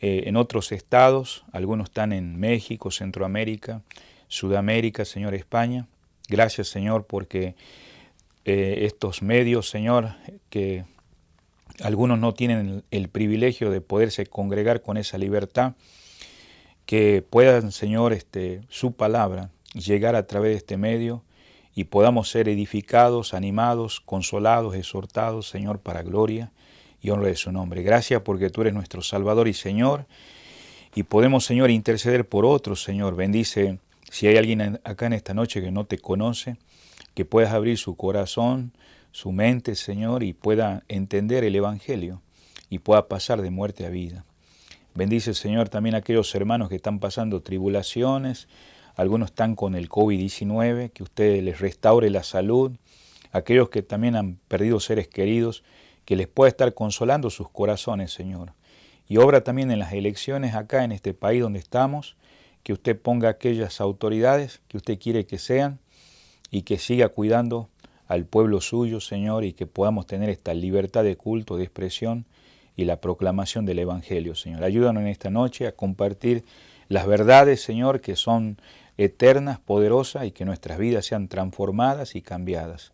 en otros estados, algunos están en México, Centroamérica, Sudamérica, Señor, España. Gracias, Señor, porque estos medios, Señor, que algunos no tienen el privilegio de poderse congregar con esa libertad, que puedan, Señor, su palabra llegar a través de este medio y podamos ser edificados, animados, consolados, exhortados, Señor, para gloria y honra de su nombre. Gracias porque tú eres nuestro Salvador y Señor, y podemos, Señor, interceder por otros, Señor. Bendice si hay alguien acá en esta noche que no te conoce, que puedas abrir su corazón, su mente, Señor, y pueda entender el Evangelio y pueda pasar de muerte a vida. Bendice, Señor, también a aquellos hermanos que están pasando tribulaciones, algunos están con el COVID-19, que usted les restaure la salud, aquellos que también han perdido seres queridos, que les pueda estar consolando sus corazones, Señor. Y obra también en las elecciones acá en este país donde estamos, que usted ponga aquellas autoridades que usted quiere que sean, y que siga cuidando al pueblo suyo, Señor, y que podamos tener esta libertad de culto, de expresión y la proclamación del Evangelio, Señor. Ayúdanos en esta noche a compartir las verdades, Señor, que son eternas, poderosas y que nuestras vidas sean transformadas y cambiadas.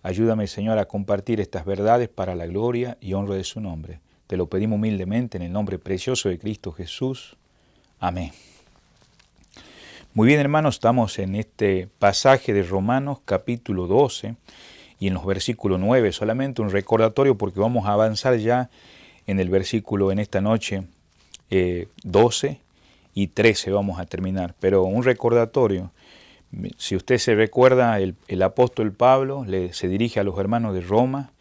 Ayúdame, Señor, a compartir estas verdades para la gloria y honra de su nombre. Te lo pedimos humildemente en el nombre precioso de Cristo Jesús. Amén. Muy bien, hermanos, estamos en este pasaje de Romanos capítulo 12 y en los versículos 9, solamente un recordatorio porque vamos a avanzar ya en el versículo en esta noche 12 y 13 vamos a terminar, pero un recordatorio. Si usted se recuerda, el apóstol Pablo se dirige a los hermanos de Roma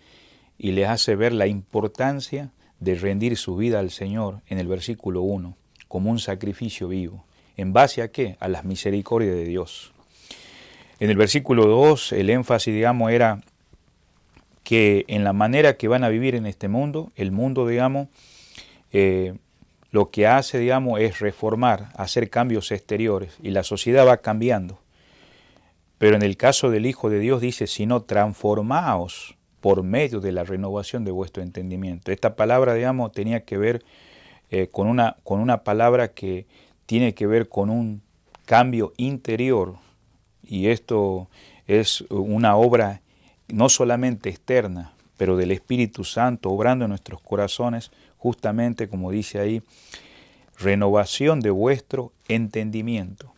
y les hace ver la importancia de rendir su vida al Señor en el versículo 1 como un sacrificio vivo. ¿En base a qué? A las misericordias de Dios. En el versículo 2, el énfasis, digamos, era que en la manera que van a vivir en este mundo, el mundo, digamos, lo que hace, digamos, es reformar, hacer cambios exteriores, y la sociedad va cambiando. Pero en el caso del Hijo de Dios dice, sino transformaos por medio de la renovación de vuestro entendimiento. Esta palabra, digamos, tenía que ver con una palabra que tiene que ver con un cambio interior, y esto es una obra no solamente externa, pero del Espíritu Santo obrando en nuestros corazones, justamente como dice ahí, renovación de vuestro entendimiento,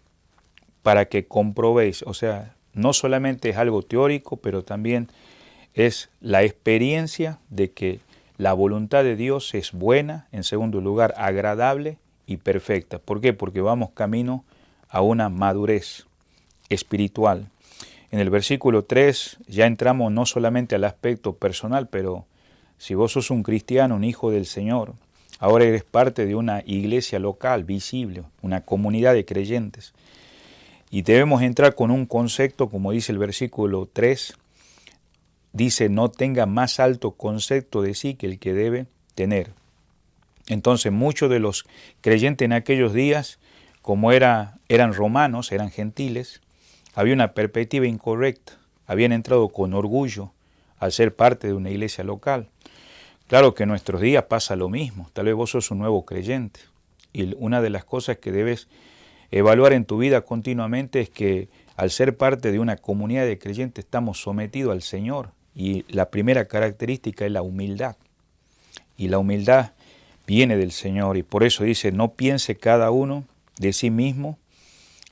para que comprobéis, o sea, no solamente es algo teórico, pero también es la experiencia de que la voluntad de Dios es buena, en segundo lugar, agradable y perfecta. ¿Por qué? Porque vamos camino a una madurez espiritual. En el versículo 3 ya entramos no solamente al aspecto personal, pero si vos sos un cristiano, un hijo del Señor, ahora eres parte de una iglesia local, visible, una comunidad de creyentes. Y debemos entrar con un concepto, como dice el versículo 3, dice, no tenga más alto concepto de sí que el que debe tener. Entonces muchos de los creyentes en aquellos días, como eran romanos, eran gentiles, había una perspectiva incorrecta, habían entrado con orgullo al ser parte de una iglesia local. Claro que en nuestros días pasa lo mismo, tal vez vos sos un nuevo creyente, y una de las cosas que debes evaluar en tu vida continuamente es que al ser parte de una comunidad de creyentes estamos sometidos al Señor, y la primera característica es la humildad, y la humildad viene del Señor, y por eso dice, no piense cada uno de sí mismo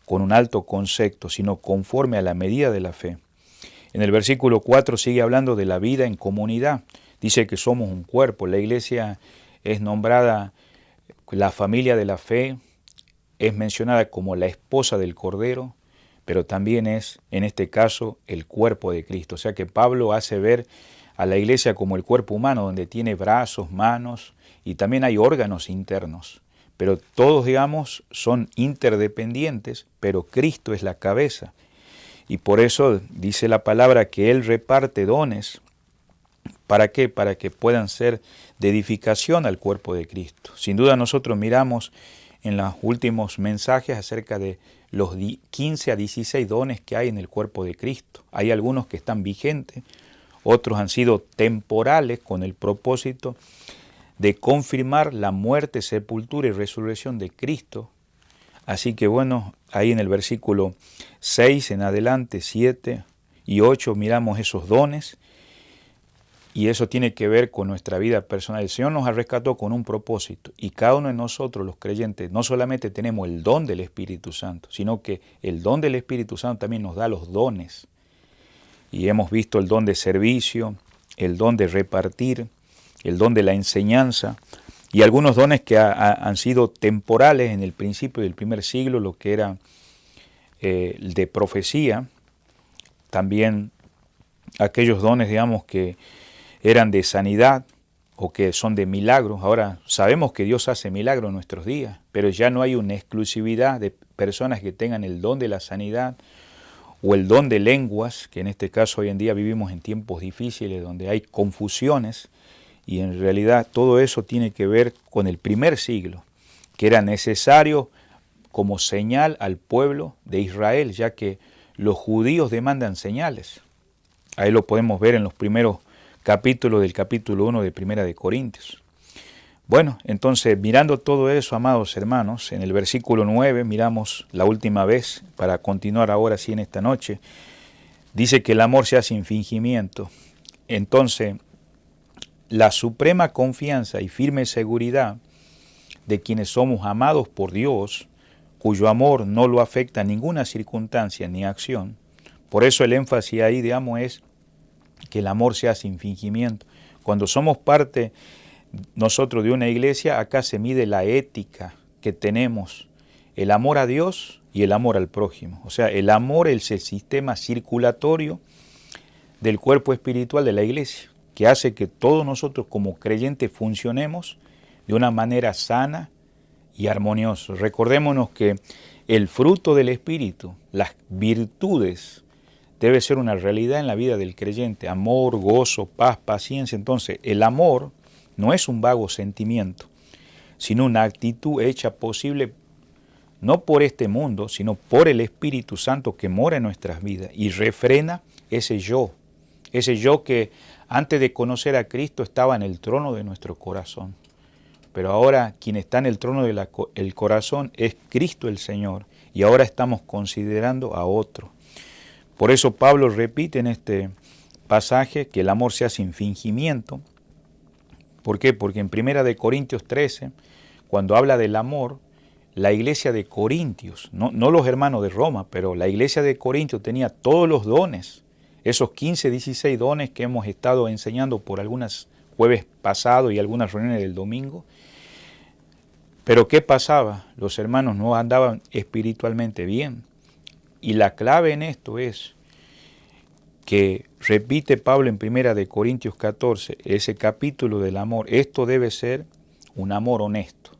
con un alto concepto, sino conforme a la medida de la fe. En el versículo 4 sigue hablando de la vida en comunidad. Dice que somos un cuerpo. La iglesia es nombrada la familia de la fe, es mencionada como la esposa del Cordero, pero también es, en este caso, el cuerpo de Cristo. O sea que Pablo hace ver a la iglesia como el cuerpo humano, donde tiene brazos, manos, y también hay órganos internos. Pero todos, digamos, son interdependientes, pero Cristo es la cabeza. Y por eso dice la palabra que Él reparte dones. ¿Para qué? Para que puedan ser de edificación al cuerpo de Cristo. Sin duda nosotros miramos en los últimos mensajes acerca de los 15 a 16 dones que hay en el cuerpo de Cristo. Hay algunos que están vigentes, otros han sido temporales con el propósito de confirmar la muerte, sepultura y resurrección de Cristo. Así que bueno, ahí en el versículo 6 en adelante, 7 y 8 miramos esos dones, y eso tiene que ver con nuestra vida personal. El Señor nos rescató con un propósito, y cada uno de nosotros, los creyentes, no solamente tenemos el don del Espíritu Santo, sino que el don del Espíritu Santo también nos da los dones. Y hemos visto el don de servicio, el don de repartir, el don de la enseñanza, y algunos dones que han sido temporales en el principio del primer siglo, lo que era el de profecía, también aquellos dones, digamos, que eran de sanidad o que son de milagros. Ahora sabemos que Dios hace milagros en nuestros días, pero ya no hay una exclusividad de personas que tengan el don de la sanidad o el don de lenguas, que en este caso hoy en día vivimos en tiempos difíciles donde hay confusiones, y en realidad todo eso tiene que ver con el primer siglo, que era necesario como señal al pueblo de Israel, ya que los judíos demandan señales. Ahí lo podemos ver en los primeros capítulos del capítulo 1 de Primera de Corintios. Bueno, entonces mirando todo eso, amados hermanos, en el versículo 9 miramos la última vez, para continuar ahora sí en esta noche, dice que el amor sea sin fingimiento. Entonces, la suprema confianza y firme seguridad de quienes somos amados por Dios, cuyo amor no lo afecta ninguna circunstancia ni acción. Por eso el énfasis ahí, digamos, es que el amor sea sin fingimiento. Cuando somos parte nosotros de una iglesia, acá se mide la ética que tenemos, el amor a Dios y el amor al prójimo. O sea, el amor es el sistema circulatorio del cuerpo espiritual de la iglesia, que hace que todos nosotros como creyentes funcionemos de una manera sana y armoniosa. Recordémonos que el fruto del Espíritu, las virtudes, debe ser una realidad en la vida del creyente. Amor, gozo, paz, paciencia. Entonces, el amor no es un vago sentimiento, sino una actitud hecha posible no por este mundo, sino por el Espíritu Santo que mora en nuestras vidas y refrena ese yo que antes de conocer a Cristo estaba en el trono de nuestro corazón. Pero ahora quien está en el trono del corazón es Cristo el Señor, y ahora estamos considerando a otro. Por eso Pablo repite en este pasaje que el amor sea sin fingimiento. ¿Por qué? Porque en 1 Corintios 13, cuando habla del amor, la iglesia de Corintios, no los hermanos de Roma, pero la iglesia de Corintios tenía todos los dones, esos 15, 16 dones que hemos estado enseñando por algunas jueves pasados y algunas reuniones del domingo. Pero ¿qué pasaba? Los hermanos no andaban espiritualmente bien. Y la clave en esto es que repite Pablo en 1 de Corintios 14, ese capítulo del amor, esto debe ser un amor honesto.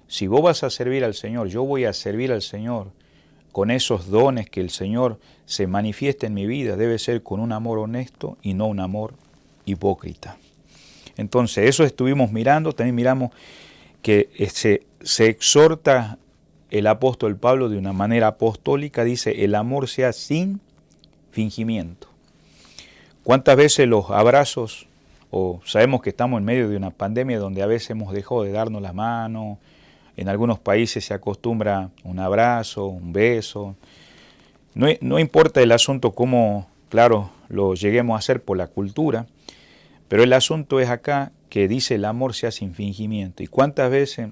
Si vos vas a servir al Señor, yo voy a servir al Señor con esos dones que el Señor se manifiesta en mi vida, debe ser con un amor honesto y no un amor hipócrita. Entonces, eso estuvimos mirando, también miramos que se exhorta el apóstol Pablo de una manera apostólica, dice, el amor sea sin fingimiento. ¿Cuántas veces los abrazos, o sabemos que estamos en medio de una pandemia donde a veces hemos dejado de darnos la mano, en algunos países se acostumbra un abrazo, un beso, no importa el asunto cómo, claro, lo lleguemos a hacer por la cultura, pero el asunto es acá que dice el amor sea sin fingimiento. ¿Y cuántas veces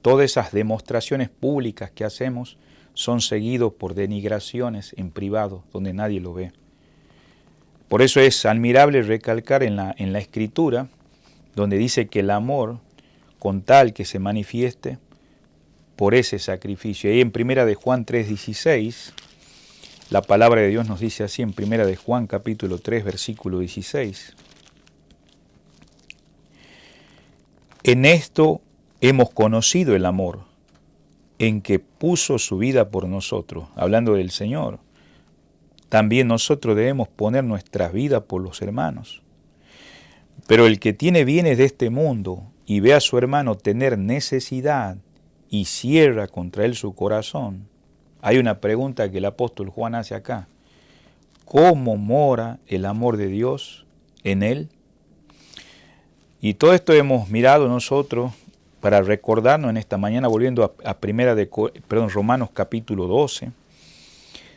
todas esas demostraciones públicas que hacemos son seguidos por denigraciones en privado, donde nadie lo ve? Por eso es admirable recalcar en la Escritura, donde dice que el amor, con tal que se manifieste por ese sacrificio. Ahí en 1 de Juan 3:16, la palabra de Dios nos dice así en 1 de Juan capítulo 3, versículo 16. En esto hemos conocido el amor, en que puso su vida por nosotros, hablando del Señor. También nosotros debemos poner nuestra vida por los hermanos. Pero el que tiene bienes de este mundo y ve a su hermano tener necesidad y cierra contra él su corazón, hay una pregunta que el apóstol Juan hace acá. ¿Cómo mora el amor de Dios en él? Y todo esto hemos mirado nosotros para recordarnos en esta mañana, volviendo a Romanos capítulo 12.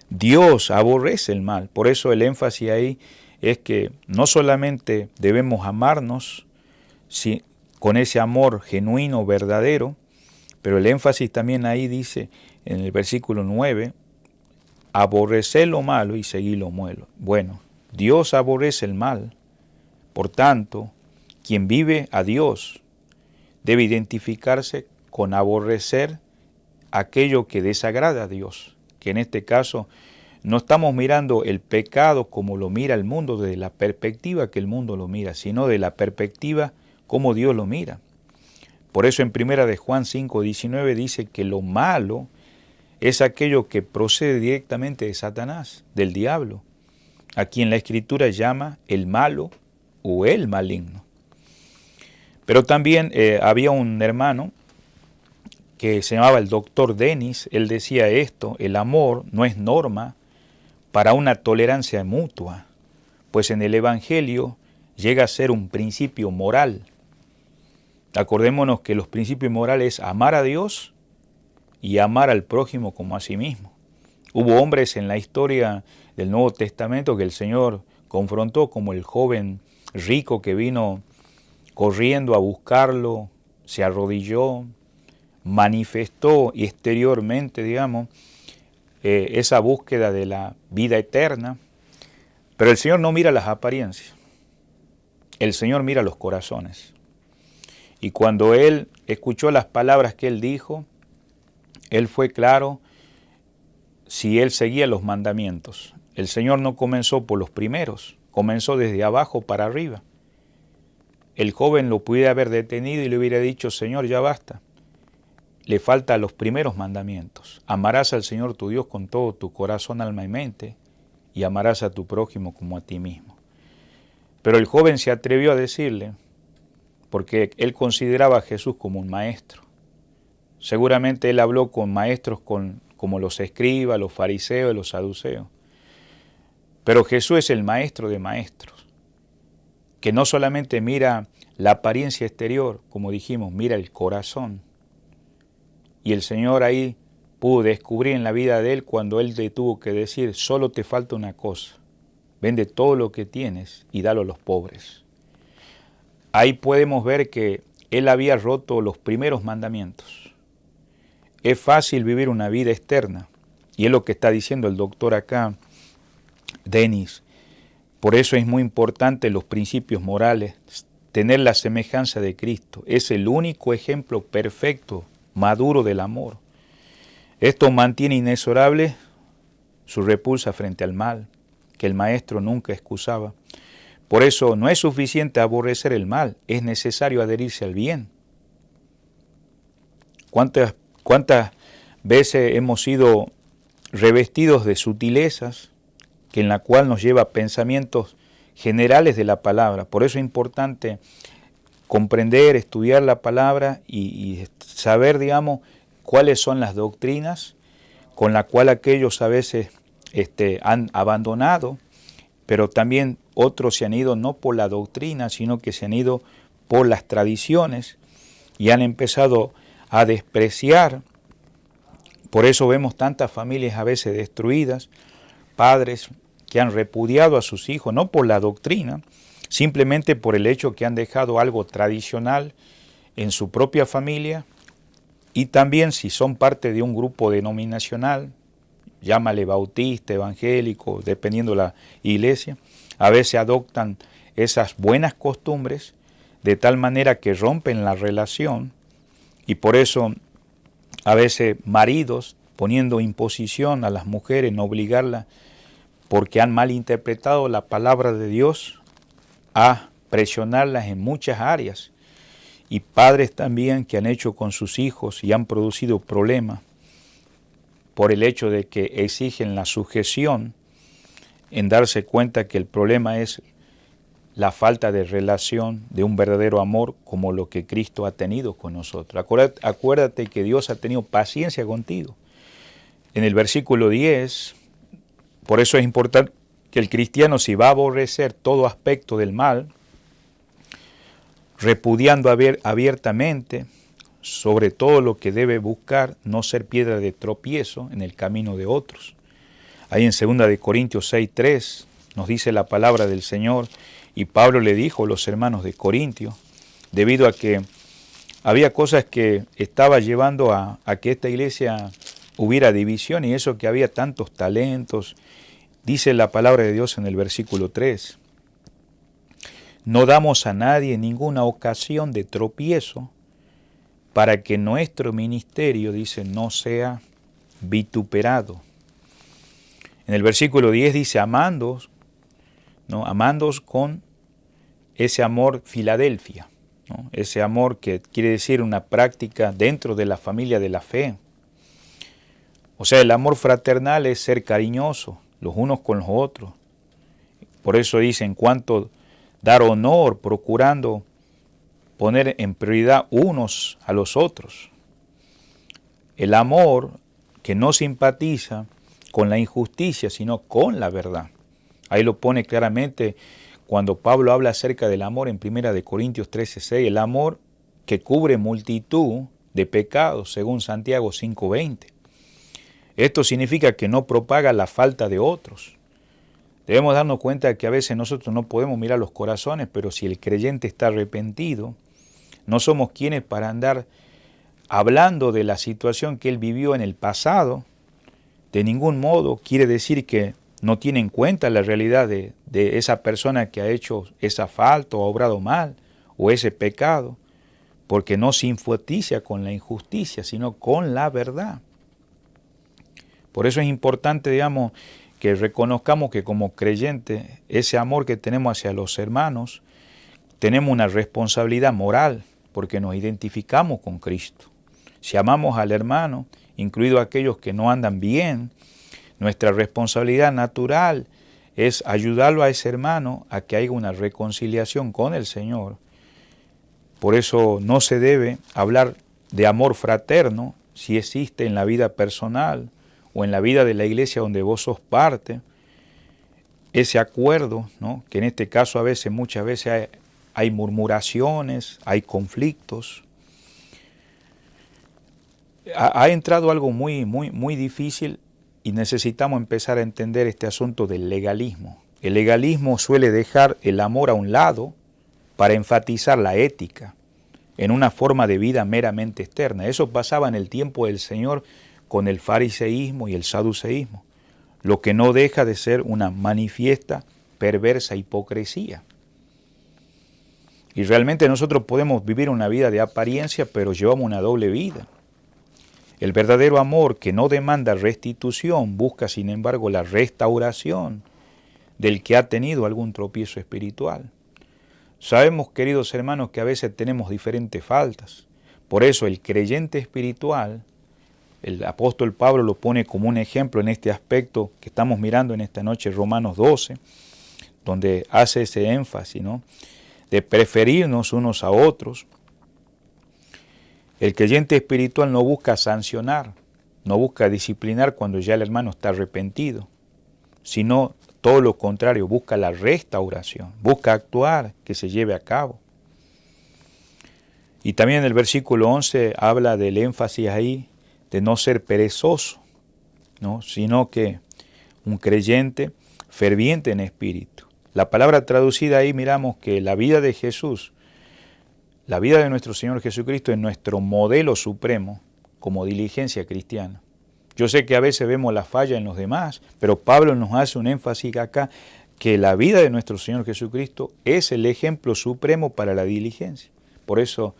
Dios aborrece el mal, por eso el énfasis ahí es que no solamente debemos amarnos con ese amor genuino, verdadero, pero el énfasis también ahí dice en el versículo 9, aborrecer lo malo y seguir lo bueno. Bueno, Dios aborrece el mal, por tanto, quien vive a Dios debe identificarse con aborrecer aquello que desagrada a Dios, que en este caso no estamos mirando el pecado como lo mira el mundo desde la perspectiva que el mundo lo mira, sino de la perspectiva como Dios lo mira. Por eso en 1 de Juan 5:19 dice que lo malo es aquello que procede directamente de Satanás, del diablo, a quien la Escritura llama el malo o el maligno. Pero también había un hermano que se llamaba el doctor Dennis, él decía esto, el amor no es norma para una tolerancia mutua, pues en el Evangelio llega a ser un principio moral. Acordémonos que los principios morales es amar a Dios y amar al prójimo como a sí mismo. Hubo hombres en la historia del Nuevo Testamento que el Señor confrontó, como el joven rico que vino corriendo a buscarlo, se arrodilló, manifestó exteriormente, digamos, esa búsqueda de la vida eterna, pero el Señor no mira las apariencias, el Señor mira los corazones. Y cuando él escuchó las palabras que él dijo, él fue claro si él seguía los mandamientos. El Señor no comenzó por los primeros, comenzó desde abajo para arriba. El joven lo pudiera haber detenido y le hubiera dicho, Señor, ya basta. Le faltan los primeros mandamientos. Amarás al Señor tu Dios con todo tu corazón, alma y mente, y amarás a tu prójimo como a ti mismo. Pero el joven se atrevió a decirle, porque él consideraba a Jesús como un maestro. Seguramente él habló con maestros como los escribas, los fariseos, los saduceos. Pero Jesús es el maestro de maestros, que no solamente mira la apariencia exterior, como dijimos, mira el corazón. Y el Señor ahí pudo descubrir en la vida de él cuando él le tuvo que decir, solo te falta una cosa, vende todo lo que tienes y dalo a los pobres. Ahí podemos ver que Él había roto los primeros mandamientos. Es fácil vivir una vida externa, y es lo que está diciendo el doctor acá, Denis. Por eso es muy importante los principios morales, tener la semejanza de Cristo. Es el único ejemplo perfecto, maduro del amor. Esto mantiene inexorable su repulsa frente al mal, que el maestro nunca excusaba. Por eso no es suficiente aborrecer el mal, es necesario adherirse al bien. ¿Cuántas veces hemos sido revestidos de sutilezas que en la cual nos lleva a pensamientos generales de la palabra? Por eso es importante comprender, estudiar la palabra y saber, digamos, cuáles son las doctrinas con las cuales aquellos a veces han abandonado, pero también otros se han ido no por la doctrina, sino que se han ido por las tradiciones y han empezado a despreciar. Por eso vemos tantas familias a veces destruidas, padres que han repudiado a sus hijos, no por la doctrina, simplemente por el hecho que han dejado algo tradicional en su propia familia, y también si son parte de un grupo denominacional, llámale bautista, evangélico, dependiendo de la iglesia, a veces adoptan esas buenas costumbres de tal manera que rompen la relación, y por eso a veces maridos poniendo imposición a las mujeres, no obligarlas, porque han malinterpretado la palabra de Dios, a presionarlas en muchas áreas. Y padres también que han hecho con sus hijos y han producido problemas por el hecho de que exigen la sujeción, en darse cuenta que el problema es la falta de relación de un verdadero amor como lo que Cristo ha tenido con nosotros. Acuérdate que Dios ha tenido paciencia contigo. En el versículo 10, por eso es importante que el cristiano, si va a aborrecer todo aspecto del mal, repudiando abiertamente sobre todo lo que debe buscar, no ser piedra de tropiezo en el camino de otros. Ahí en 2 Corintios 6:3 nos dice la palabra del Señor, y Pablo le dijo a los hermanos de Corintio, debido a que había cosas que estaba llevando a que esta iglesia hubiera división, y eso que había tantos talentos, dice la palabra de Dios en el versículo 3, no damos a nadie ninguna ocasión de tropiezo para que nuestro ministerio, dice, no sea vituperado. En el versículo 10 dice, amándoos, ¿no? Amándoos con ese amor Filadelfia, ¿no? Ese amor que quiere decir una práctica dentro de la familia de la fe. O sea, el amor fraternal es ser cariñoso los unos con los otros. Por eso dice, en cuanto dar honor, procurando poner en prioridad unos a los otros. El amor que no simpatiza con la injusticia, sino con la verdad. Ahí lo pone claramente cuando Pablo habla acerca del amor en 1 Corintios 13:6, el amor que cubre multitud de pecados, según Santiago 5:20. Esto significa que no propaga la falta de otros. Debemos darnos cuenta de que a veces nosotros no podemos mirar los corazones, pero si el creyente está arrepentido, no somos quienes para andar hablando de la situación que él vivió en el pasado. De ningún modo quiere decir que no tiene en cuenta la realidad de esa persona que ha hecho esa falta o ha obrado mal o ese pecado, porque no simpatiza con la injusticia, sino con la verdad. Por eso es importante, digamos, que reconozcamos que como creyentes, ese amor que tenemos hacia los hermanos, tenemos una responsabilidad moral, porque nos identificamos con Cristo. Si amamos al hermano, incluido aquellos que no andan bien, nuestra responsabilidad natural es ayudarlo a ese hermano a que haya una reconciliación con el Señor. Por eso no se debe hablar de amor fraterno si existe en la vida personal o en la vida de la iglesia donde vos sos parte, ese acuerdo, ¿no? Que en este caso muchas veces hay murmuraciones, hay conflictos. Ha entrado algo muy difícil y necesitamos empezar a entender este asunto del legalismo. El legalismo suele dejar el amor a un lado para enfatizar la ética. en una forma de vida meramente externa. Eso pasaba en el tiempo del Señor con el fariseísmo y el saduceísmo, lo que no deja de ser una manifiesta, perversa hipocresía. Y realmente nosotros podemos vivir una vida de apariencia, pero llevamos una doble vida. El verdadero amor, que no demanda restitución, busca sin embargo la restauración del que ha tenido algún tropiezo espiritual. Sabemos, queridos hermanos, que a veces tenemos diferentes faltas. Por eso el creyente espiritual, el apóstol Pablo lo pone como un ejemplo en este aspecto que estamos mirando en esta noche, Romanos 12, donde hace ese énfasis, ¿no?, de preferirnos unos a otros. El creyente espiritual no busca sancionar, no busca disciplinar cuando ya el hermano está arrepentido, sino todo lo contrario, busca la restauración, busca actuar, que se lleve a cabo. Y también el versículo 11 habla del énfasis ahí de no ser perezoso, ¿no?, sino que un creyente ferviente en espíritu. La palabra traducida ahí miramos que la vida de Jesús, la vida de nuestro Señor Jesucristo es nuestro modelo supremo como diligencia cristiana. Yo sé que a veces vemos la falla en los demás, pero Pablo nos hace un énfasis acá que la vida de nuestro Señor Jesucristo es el ejemplo supremo para la diligencia. Por eso,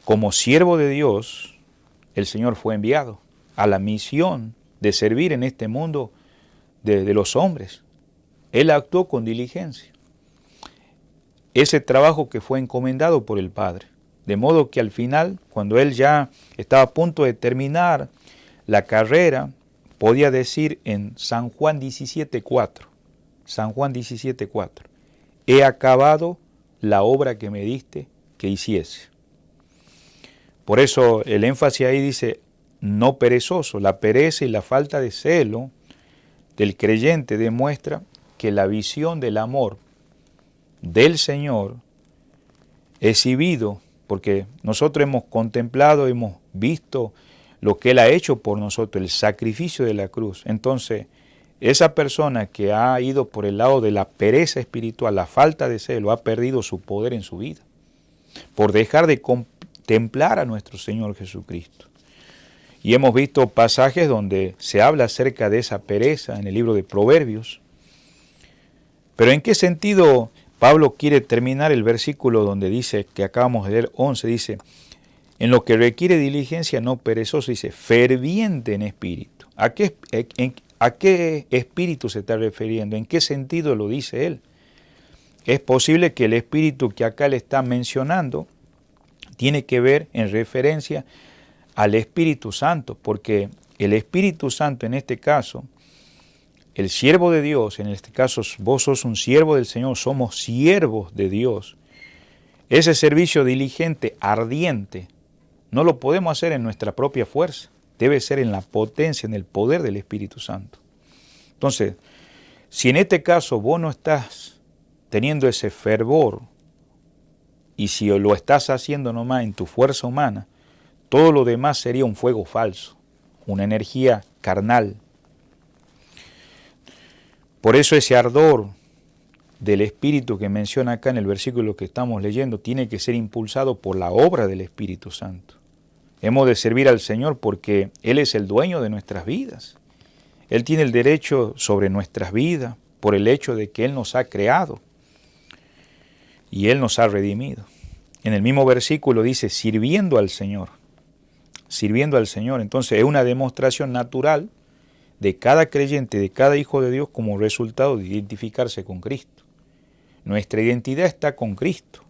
como siervo de Dios, el Señor fue enviado a la misión de servir en este mundo de los hombres. Él actuó con diligencia. Ese trabajo que fue encomendado por el Padre. De modo que al final, cuando él ya estaba a punto de terminar la carrera, podía decir en San Juan 17:4, San Juan 17:4, he acabado la obra que me diste que hiciese. Por eso el énfasis ahí dice, no perezoso. La pereza y la falta de celo del creyente demuestra que la visión del amor del Señor exhibido, porque nosotros hemos contemplado, hemos visto lo que Él ha hecho por nosotros, el sacrificio de la cruz. Entonces, esa persona que ha ido por el lado de la pereza espiritual, la falta de celo, ha perdido su poder en su vida, por dejar de contemplar a nuestro Señor Jesucristo. Y hemos visto pasajes donde se habla acerca de esa pereza en el libro de Proverbios. Pero ¿en qué sentido Pablo quiere terminar el versículo donde dice, que acabamos de leer 11, dice, en lo que requiere diligencia no perezoso, dice, ferviente en espíritu? ¿A qué espíritu se está refiriendo? ¿En qué sentido lo dice él? Es posible que el espíritu que acá le está mencionando tiene que ver en referencia al Espíritu Santo, porque el Espíritu Santo en este caso, el siervo de Dios, en este caso vos sos un siervo del Señor, somos siervos de Dios. Ese servicio diligente, ardiente, no lo podemos hacer en nuestra propia fuerza, debe ser en la potencia, en el poder del Espíritu Santo. Entonces, si en este caso vos no estás teniendo ese fervor, y si lo estás haciendo nomás en tu fuerza humana, todo lo demás sería un fuego falso, una energía carnal. Por eso ese ardor del Espíritu que menciona acá en el versículo que estamos leyendo tiene que ser impulsado por la obra del Espíritu Santo. Hemos de servir al Señor porque Él es el dueño de nuestras vidas. Él tiene el derecho sobre nuestras vidas por el hecho de que Él nos ha creado y Él nos ha redimido. En el mismo versículo dice, sirviendo al Señor. Sirviendo al Señor. Entonces es una demostración natural de cada creyente, de cada hijo de Dios, como resultado de identificarse con Cristo. Nuestra identidad está con Cristo.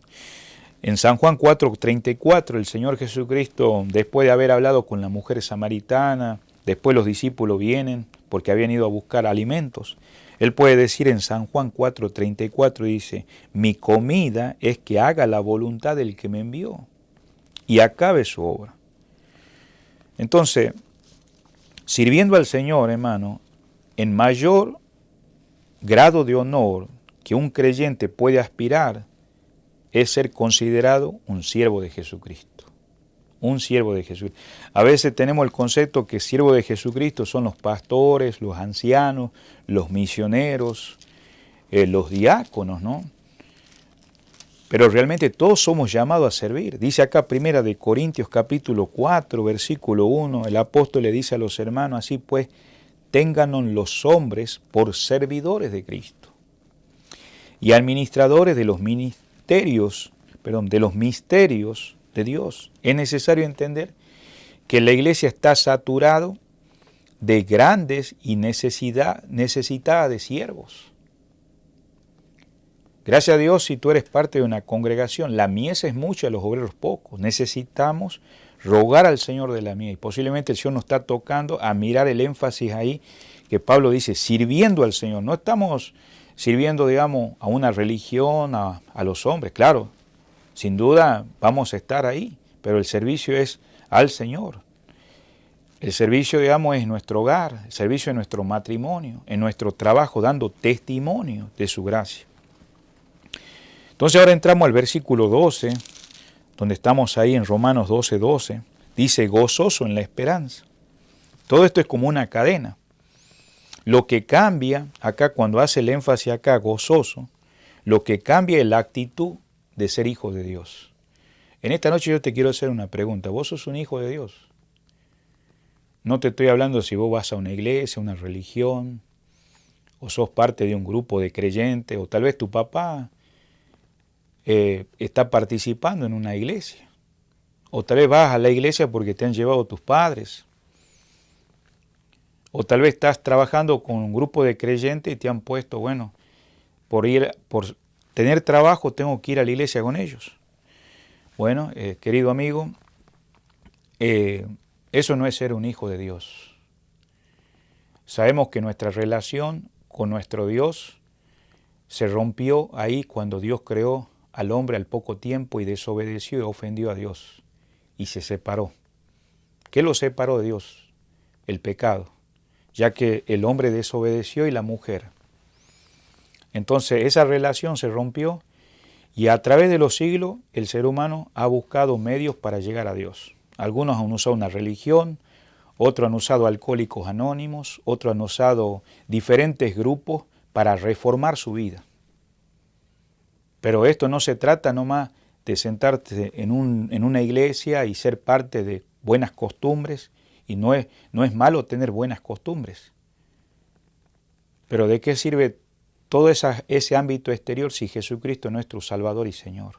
En San Juan 4:34, el Señor Jesucristo, después de haber hablado con la mujer samaritana, después los discípulos vienen porque habían ido a buscar alimentos. Él puede decir en San Juan 4:34, dice, mi comida es que haga la voluntad del que me envió y acabe su obra. Entonces, sirviendo al Señor, hermano, en mayor grado de honor que un creyente puede aspirar es ser considerado un siervo de Jesucristo. Un siervo de Jesucristo. A veces tenemos el concepto que siervo de Jesucristo son los pastores, los ancianos, los misioneros, los diáconos, ¿no? Pero realmente todos somos llamados a servir. Dice acá 1 Corintios capítulo 4, versículo 1, el apóstol le dice a los hermanos, así pues, ténganos los hombres por servidores de Cristo y administradores de los misterios de Dios. Es necesario entender que la iglesia está saturada de grandes y necesitada de siervos. Gracias a Dios si tú eres parte de una congregación, la mies es mucha, los obreros pocos. Necesitamos rogar al Señor de la mies. Y posiblemente el Señor nos está tocando a mirar el énfasis ahí que Pablo dice, sirviendo al Señor. No estamos sirviendo, digamos, a una religión, a los hombres. Claro, sin duda vamos a estar ahí, pero el servicio es al Señor. El servicio, digamos, es en nuestro hogar, el servicio en nuestro matrimonio, en nuestro trabajo, dando testimonio de su gracia. Entonces ahora entramos al versículo 12, donde estamos ahí en Romanos 12:12. Dice, gozoso en la esperanza. Todo esto es como una cadena. Lo que cambia, acá cuando hace el énfasis acá, gozoso, lo que cambia es la actitud de ser hijo de Dios. En esta noche yo te quiero hacer una pregunta. ¿Vos sos un hijo de Dios? No te estoy hablando si vos vas a una iglesia, a una religión, o sos parte de un grupo de creyentes, o tal vez tu papá está participando en una iglesia, o tal vez vas a la iglesia porque te han llevado tus padres, o tal vez estás trabajando con un grupo de creyentes y te han puesto, bueno, por tener trabajo tengo que ir a la iglesia con ellos. Bueno, querido amigo, eso no es ser un hijo de Dios. Sabemos que nuestra relación con nuestro Dios se rompió ahí cuando Dios creó al hombre al poco tiempo y desobedeció y ofendió a Dios y se separó. ¿Qué lo separó de Dios? El pecado, ya que el hombre desobedeció y la mujer. Entonces esa relación se rompió y a través de los siglos el ser humano ha buscado medios para llegar a Dios. Algunos han usado una religión, otros han usado alcohólicos anónimos, otros han usado diferentes grupos para reformar su vida. Pero esto no se trata nomás de sentarte en una iglesia y ser parte de buenas costumbres, y no es malo tener buenas costumbres. Pero ¿de qué sirve todo ese ámbito exterior si Jesucristo es nuestro Salvador y Señor?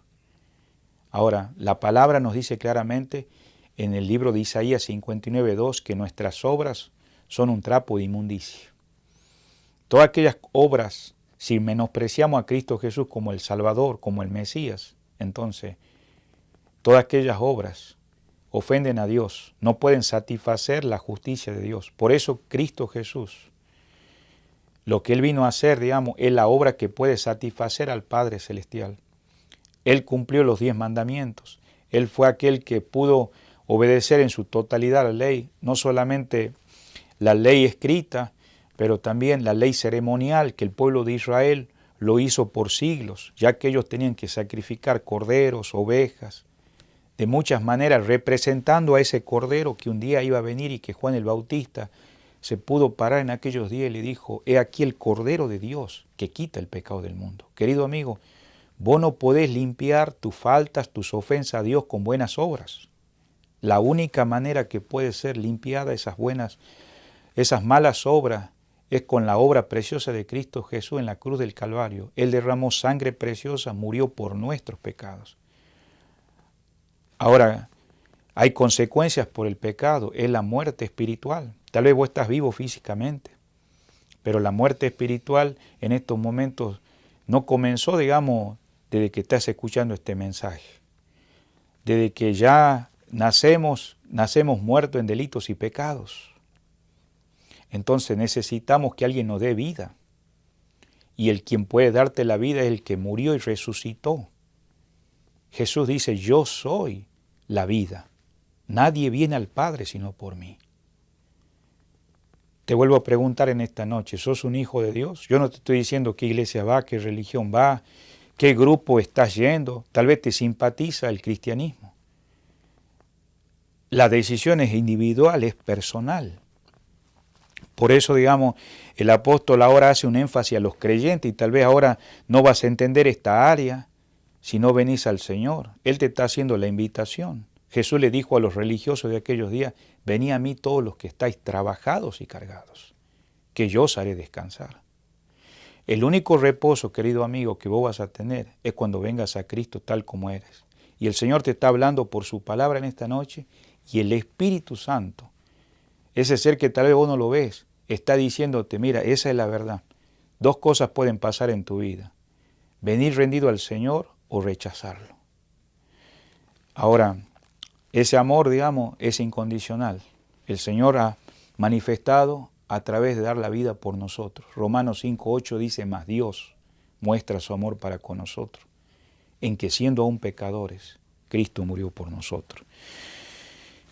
Ahora, la palabra nos dice claramente en el libro de Isaías 59:2 que nuestras obras son un trapo de inmundicia. Todas aquellas obras, si menospreciamos a Cristo Jesús como el Salvador, como el Mesías, entonces todas aquellas obras ofenden a Dios, no pueden satisfacer la justicia de Dios. Por eso Cristo Jesús, lo que Él vino a hacer, digamos, es la obra que puede satisfacer al Padre Celestial. Él cumplió los 10 mandamientos. Él fue aquel que pudo obedecer en su totalidad la ley, no solamente la ley escrita, pero también la ley ceremonial que el pueblo de Israel lo hizo por siglos, ya que ellos tenían que sacrificar corderos, ovejas, de muchas maneras representando a ese cordero que un día iba a venir y que Juan el Bautista se pudo parar en aquellos días y le dijo, he aquí el Cordero de Dios que quita el pecado del mundo. Querido amigo, vos no podés limpiar tus faltas, tus ofensas a Dios con buenas obras. La única manera que puede ser limpiada esas malas obras es con la obra preciosa de Cristo Jesús en la cruz del Calvario. Él derramó sangre preciosa, murió por nuestros pecados. Ahora, hay consecuencias por el pecado, es la muerte espiritual. Tal vez vos estás vivo físicamente, pero la muerte espiritual en estos momentos no comenzó, digamos, desde que estás escuchando este mensaje. Desde que ya nacemos muertos en delitos y pecados. Entonces necesitamos que alguien nos dé vida. Y el quien puede darte la vida es el que murió y resucitó. Jesús dice, yo soy la vida. Nadie viene al Padre sino por mí. Te vuelvo a preguntar en esta noche, ¿sos un hijo de Dios? Yo no te estoy diciendo qué iglesia va, qué religión va, qué grupo estás yendo. Tal vez te simpatiza el cristianismo. La decisión es individual, es personal. Por eso, digamos, el apóstol ahora hace un énfasis a los creyentes y tal vez ahora no vas a entender esta área, si no venís al Señor? Él te está haciendo la invitación. Jesús le dijo a los religiosos de aquellos días, venid a mí todos los que estáis trabajados y cargados, que yo os haré descansar. El único reposo, querido amigo, que vos vas a tener es cuando vengas a Cristo tal como eres. Y el Señor te está hablando por su palabra en esta noche, y el Espíritu Santo, ese ser que tal vez vos no lo ves, está diciéndote, mira, esa es la verdad. Dos cosas pueden pasar en tu vida: venir rendido al Señor o rechazarlo. Ahora, ese amor, digamos, es incondicional. El Señor ha manifestado a través de dar la vida por nosotros. Romanos 5:8 dice, mas Dios muestra su amor para con nosotros, en que siendo aún pecadores, Cristo murió por nosotros.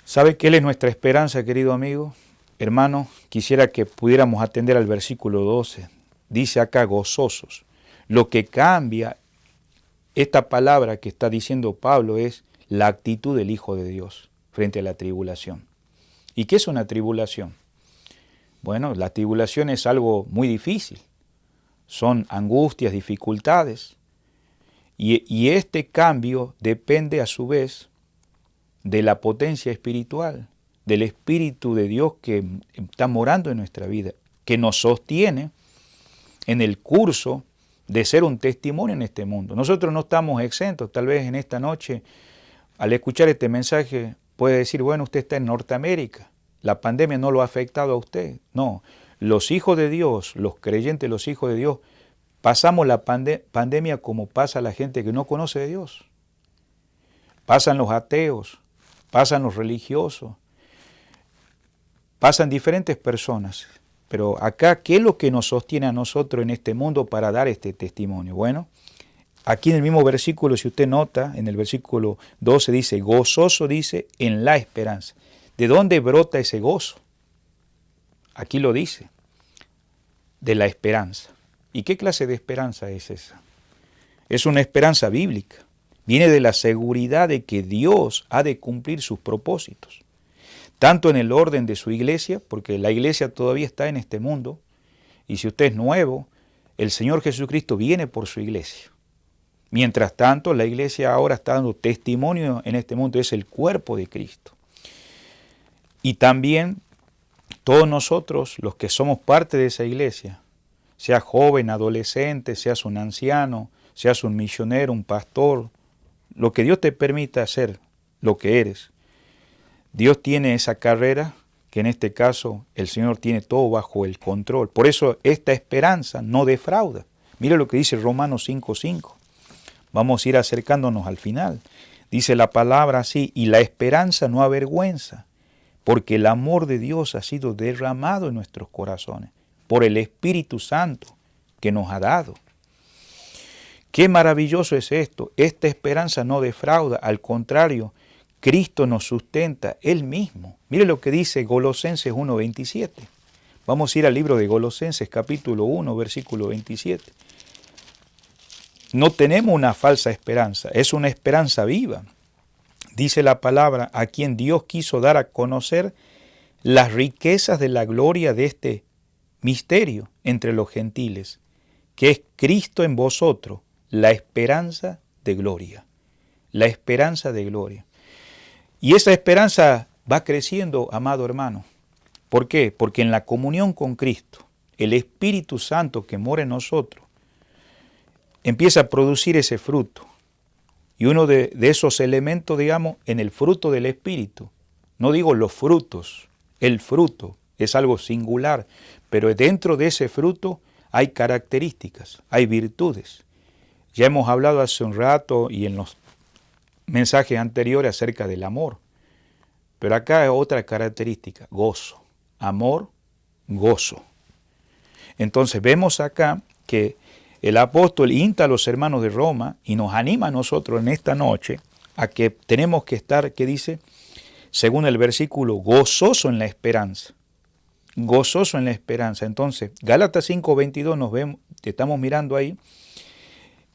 ¿Sabe que Él es nuestra esperanza, querido amigo? Hermano, quisiera que pudiéramos atender al versículo 12. Dice acá, gozosos. Lo que cambia esta palabra que está diciendo Pablo es la actitud del Hijo de Dios frente a la tribulación. ¿Y qué es una tribulación? Bueno, la tribulación es algo muy difícil. Son angustias, dificultades. Y este cambio depende a su vez de la potencia espiritual, del Espíritu de Dios que está morando en nuestra vida, que nos sostiene en el curso de ser un testimonio en este mundo. Nosotros no estamos exentos. Tal vez en esta noche, al escuchar este mensaje, puede decir, bueno, usted está en Norteamérica, la pandemia no lo ha afectado a usted. No, los hijos de Dios, los creyentes, los hijos de Dios, pasamos la pandemia como pasa la gente que no conoce de Dios. Pasan los ateos, pasan los religiosos, pasan diferentes personas. Pero acá, ¿qué es lo que nos sostiene a nosotros en este mundo para dar este testimonio? Bueno, aquí en el mismo versículo, si usted nota, en el versículo 12 dice, gozoso, dice, en la esperanza. ¿De dónde brota ese gozo? Aquí lo dice, de la esperanza. ¿Y qué clase de esperanza es esa? Es una esperanza bíblica. Viene de la seguridad de que Dios ha de cumplir sus propósitos. Tanto en el orden de su iglesia, porque la iglesia todavía está en este mundo, y si usted es nuevo, el Señor Jesucristo viene por su iglesia. Mientras tanto, la iglesia ahora está dando testimonio en este mundo, es el cuerpo de Cristo. Y también todos nosotros, los que somos parte de esa iglesia, sea joven, adolescente, seas un anciano, seas un misionero, un pastor, lo que Dios te permita hacer, lo que eres, Dios tiene esa carrera que en este caso el Señor tiene todo bajo el control. Por eso esta esperanza no defrauda. Mire lo que dice Romanos 5:5. Vamos a ir acercándonos al final. Dice la palabra así, y la esperanza no avergüenza, porque el amor de Dios ha sido derramado en nuestros corazones por el Espíritu Santo que nos ha dado. Qué maravilloso es esto. Esta esperanza no defrauda, al contrario, Cristo nos sustenta Él mismo. Mire lo que dice Colosenses 1:27. Vamos a ir al libro de Colosenses capítulo 1, versículo 27. No tenemos una falsa esperanza, es una esperanza viva. Dice la palabra, a quien Dios quiso dar a conocer las riquezas de la gloria de este misterio entre los gentiles, que es Cristo en vosotros, la esperanza de gloria. La esperanza de gloria. Y esa esperanza va creciendo, amado hermano. ¿Por qué? Porque en la comunión con Cristo, el Espíritu Santo que mora en nosotros, empieza a producir ese fruto. Y uno de esos elementos, digamos, en el fruto del Espíritu, no digo los frutos, el fruto es algo singular, pero dentro de ese fruto hay características, hay virtudes. Ya hemos hablado hace un rato y en los mensajes anteriores acerca del amor. Pero acá hay otra característica, gozo. Amor, gozo. Entonces vemos acá que el apóstol insta a los hermanos de Roma y nos anima a nosotros en esta noche a que tenemos que estar, ¿qué dice? Según el versículo, gozoso en la esperanza. Gozoso en la esperanza. Entonces, Gálatas 5:22 estamos mirando ahí,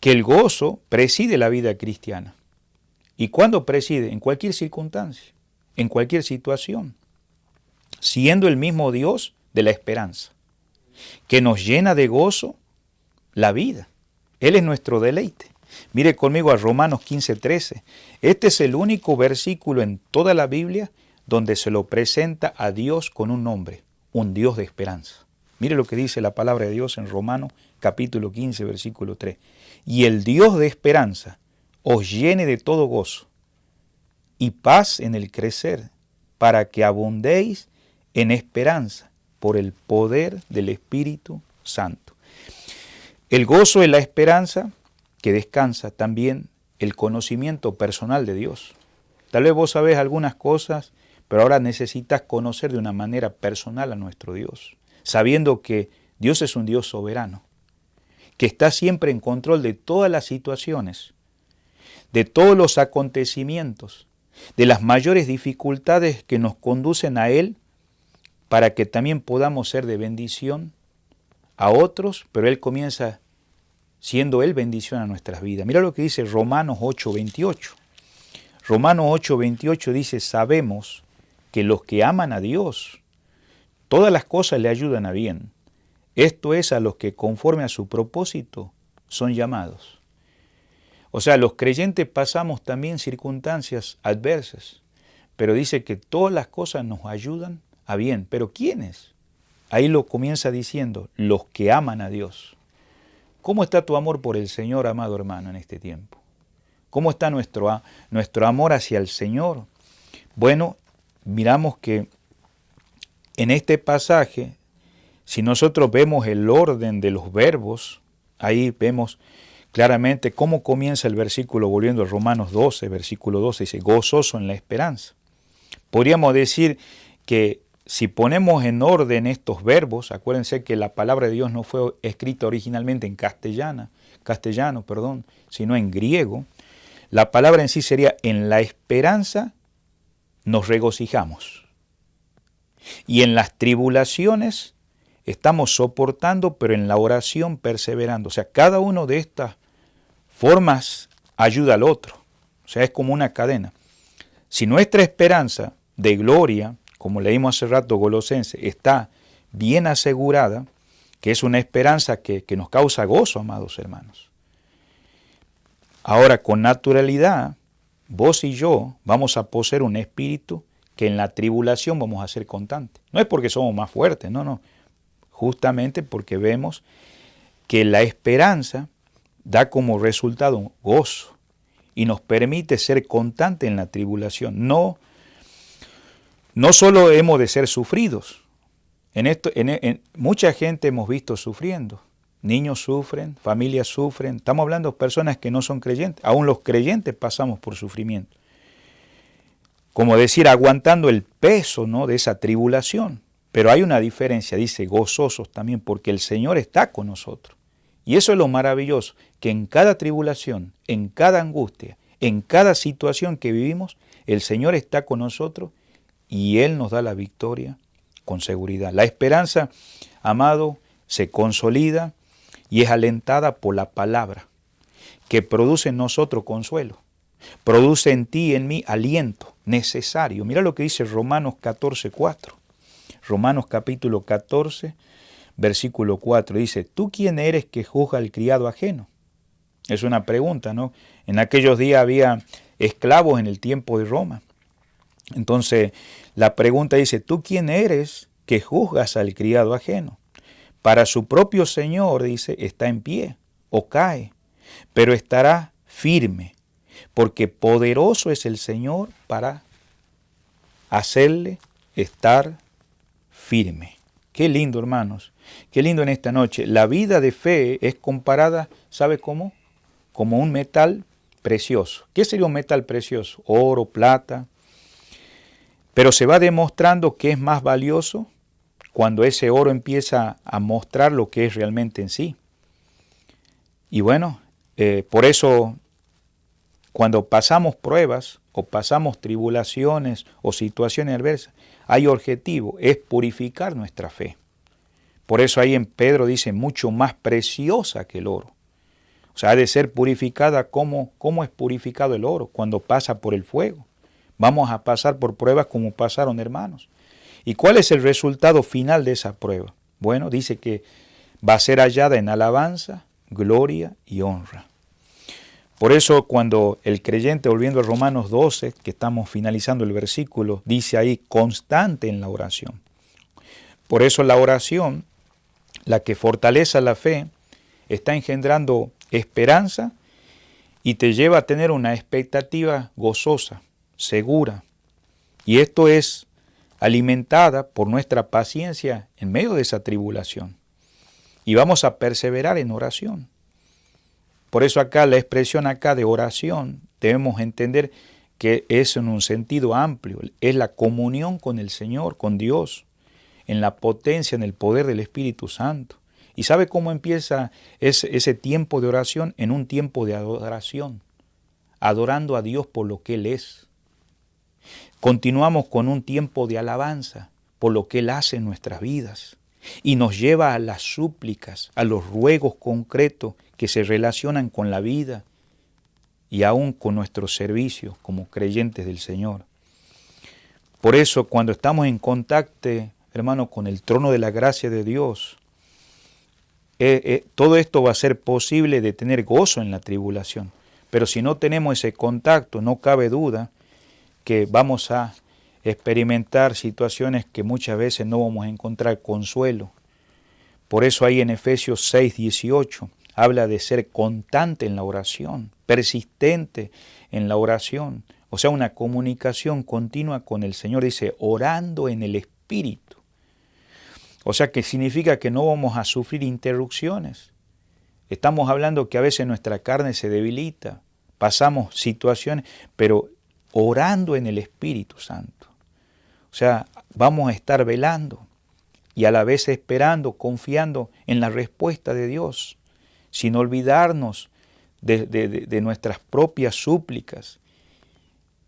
que el gozo preside la vida cristiana. ¿Y cuándo preside? En cualquier circunstancia, en cualquier situación, siendo el mismo Dios de la esperanza, que nos llena de gozo la vida. Él es nuestro deleite. Mire conmigo a Romanos 15:13. Este es el único versículo en toda la Biblia donde se lo presenta a Dios con un nombre, un Dios de esperanza. Mire lo que dice la palabra de Dios en Romanos capítulo 15, versículo 3. Y el Dios de esperanza os llene de todo gozo y paz en el crecer, para que abundéis en esperanza por el poder del Espíritu Santo. El gozo es la esperanza que descansa también el conocimiento personal de Dios. Tal vez vos sabés algunas cosas, pero ahora necesitas conocer de una manera personal a nuestro Dios, sabiendo que Dios es un Dios soberano, que está siempre en control de todas las situaciones, de todos los acontecimientos, de las mayores dificultades que nos conducen a Él, para que también podamos ser de bendición a otros, pero Él comienza siendo Él bendición a nuestras vidas. Mira lo que dice Romanos 8:28. Romanos 8:28 dice, sabemos que los que aman a Dios, todas las cosas le ayudan a bien. Esto es a los que conforme a su propósito son llamados. O sea, los creyentes pasamos también circunstancias adversas, pero dice que todas las cosas nos ayudan a bien. ¿Pero quiénes? Ahí lo comienza diciendo, los que aman a Dios. ¿Cómo está tu amor por el Señor, amado hermano, en este tiempo? ¿Cómo está nuestro amor hacia el Señor? Bueno, miramos que en este pasaje, si nosotros vemos el orden de los verbos, ahí vemos claramente cómo comienza el versículo, volviendo a Romanos 12, versículo 12, dice, gozoso en la esperanza. Podríamos decir que si ponemos en orden estos verbos, acuérdense que la palabra de Dios no fue escrita originalmente en castellano, sino en griego, la palabra en sí sería, en la esperanza nos regocijamos. Y en las tribulaciones estamos soportando, pero en la oración perseverando. O sea, cada uno de estas formas ayuda al otro. O sea, es como una cadena. Si nuestra esperanza de gloria, como leímos hace rato Colosenses, está bien asegurada, que es una esperanza que nos causa gozo, amados hermanos. Ahora, con naturalidad, vos y yo vamos a poseer un espíritu que en la tribulación vamos a ser constantes. No es porque somos más fuertes, no. Justamente porque vemos que la esperanza da como resultado un gozo y nos permite ser constantes en la tribulación. No solo hemos de ser sufridos. Mucha gente hemos visto sufriendo. Niños sufren, familias sufren. Estamos hablando de personas que no son creyentes. Aún los creyentes pasamos por sufrimiento. Como decir, aguantando el peso, ¿no?, de esa tribulación. Pero hay una diferencia, dice, gozosos también, porque el Señor está con nosotros. Y eso es lo maravilloso, que en cada tribulación, en cada angustia, en cada situación que vivimos, el Señor está con nosotros y Él nos da la victoria con seguridad. La esperanza, amado, se consolida y es alentada por la palabra, que produce en nosotros consuelo, produce en ti y en mí aliento necesario. Mira lo que dice Romanos 14:4. Romanos capítulo 14, versículo 4, dice, ¿tú quién eres que juzga al criado ajeno? Es una pregunta, ¿no? En aquellos días había esclavos en el tiempo de Roma. Entonces, la pregunta dice, ¿tú quién eres que juzgas al criado ajeno? Para su propio Señor, dice, está en pie o cae, pero estará firme, porque poderoso es el Señor para hacerle estar firme. Qué lindo, hermanos. Qué lindo en esta noche. La vida de fe es comparada, ¿sabe cómo? Como un metal precioso. ¿Qué sería un metal precioso? Oro, plata. Pero se va demostrando que es más valioso cuando ese oro empieza a mostrar lo que es realmente en sí. Y bueno, por eso cuando pasamos pruebas o pasamos tribulaciones o situaciones adversas, hay objetivo, es purificar nuestra fe. Por eso ahí en Pedro dice, mucho más preciosa que el oro. O sea, ha de ser purificada. ¿Cómo es purificado el oro? Cuando pasa por el fuego. Vamos a pasar por pruebas como pasaron, hermanos. ¿Y cuál es el resultado final de esa prueba? Bueno, dice que va a ser hallada en alabanza, gloria y honra. Por eso cuando el creyente, volviendo a Romanos 12, que estamos finalizando el versículo, dice ahí, constante en la oración. Por eso la oración, la que fortalece la fe, está engendrando esperanza y te lleva a tener una expectativa gozosa, segura. Y esto es alimentada por nuestra paciencia en medio de esa tribulación. Y vamos a perseverar en oración. Por eso acá la expresión acá de oración debemos entender que es en un sentido amplio, es la comunión con el Señor, con Dios, en la potencia, en el poder del Espíritu Santo. ¿Y sabe cómo empieza ese tiempo de oración? En un tiempo de adoración, adorando a Dios por lo que Él es. Continuamos con un tiempo de alabanza por lo que Él hace en nuestras vidas y nos lleva a las súplicas, a los ruegos concretos que se relacionan con la vida y aún con nuestro servicio como creyentes del Señor. Por eso, cuando estamos en contacto, hermano, con el trono de la gracia de Dios, todo esto va a ser posible de tener gozo en la tribulación. Pero si no tenemos ese contacto, no cabe duda que vamos a experimentar situaciones que muchas veces no vamos a encontrar consuelo. Por eso ahí en Efesios 6:18 habla de ser constante en la oración, persistente en la oración. O sea, una comunicación continua con el Señor, dice, orando en el Espíritu. O sea, que significa que no vamos a sufrir interrupciones. Estamos hablando que a veces nuestra carne se debilita, pasamos situaciones, pero orando en el Espíritu Santo. O sea, vamos a estar velando y a la vez esperando, confiando en la respuesta de Dios, sin olvidarnos de nuestras propias súplicas.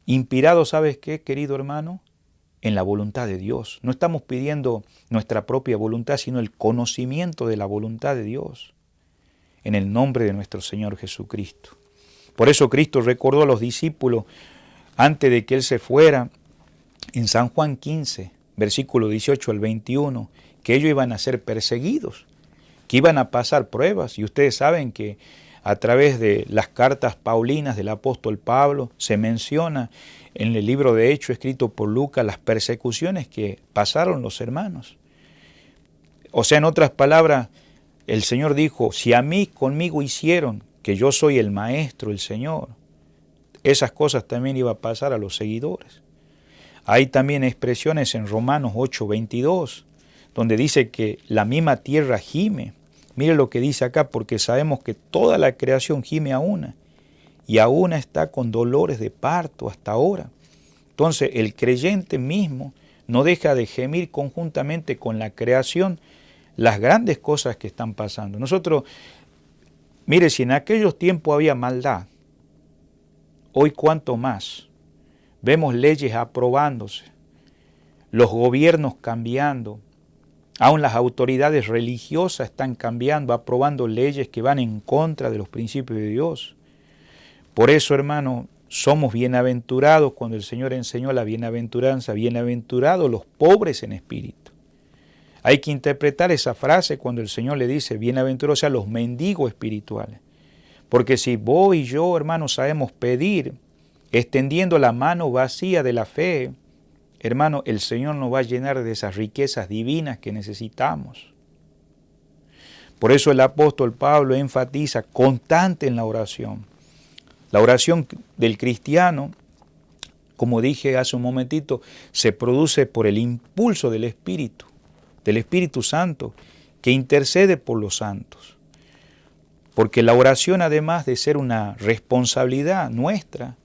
Inspirados, ¿sabes qué, querido hermano? En la voluntad de Dios. No estamos pidiendo nuestra propia voluntad, sino el conocimiento de la voluntad de Dios, en el nombre de nuestro Señor Jesucristo. Por eso Cristo recordó a los discípulos, antes de que Él se fuera, en San Juan 15, versículo 18 al 21, que ellos iban a ser perseguidos, que iban a pasar pruebas. Y ustedes saben que a través de las cartas paulinas del apóstol Pablo se menciona en el libro de Hechos escrito por Lucas las persecuciones que pasaron los hermanos. O sea, en otras palabras, el Señor dijo, si a mí conmigo hicieron, que yo soy el Maestro, el Señor, esas cosas también iban a pasar a los seguidores. Hay también expresiones en Romanos 8:22, donde dice que la misma tierra gime. Mire lo que dice acá, porque sabemos que toda la creación gime a una, y a una está con dolores de parto hasta ahora. Entonces el creyente mismo no deja de gemir conjuntamente con la creación las grandes cosas que están pasando. Nosotros, mire, si en aquellos tiempos había maldad, hoy cuánto más. Vemos leyes aprobándose, los gobiernos cambiando, aún las autoridades religiosas están cambiando, aprobando leyes que van en contra de los principios de Dios. Por eso, hermano, somos bienaventurados cuando el Señor enseñó la bienaventuranza, bienaventurados los pobres en espíritu. Hay que interpretar esa frase cuando el Señor le dice, bienaventurados sean los mendigos espirituales. Porque si vos y yo, hermano, sabemos pedir, extendiendo la mano vacía de la fe, hermano, el Señor nos va a llenar de esas riquezas divinas que necesitamos. Por eso el apóstol Pablo enfatiza constante en la oración. La oración del cristiano, como dije hace un momentito, se produce por el impulso del Espíritu Santo, que intercede por los santos. Porque la oración, además de ser una responsabilidad nuestra,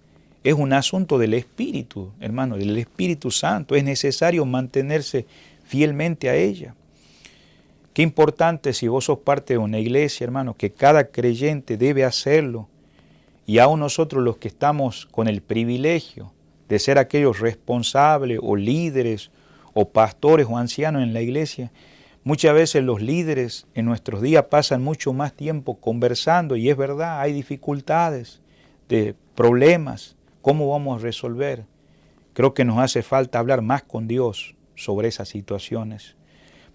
es un asunto del Espíritu, hermano, del Espíritu Santo. Es necesario mantenerse fielmente a ella. Qué importante si vos sos parte de una iglesia, hermano, que cada creyente debe hacerlo. Y aún nosotros los que estamos con el privilegio de ser aquellos responsables o líderes o pastores o ancianos en la iglesia, muchas veces los líderes en nuestros días pasan mucho más tiempo conversando y es verdad, hay dificultades, de problemas. ¿Cómo vamos a resolver? Creo que nos hace falta hablar más con Dios sobre esas situaciones.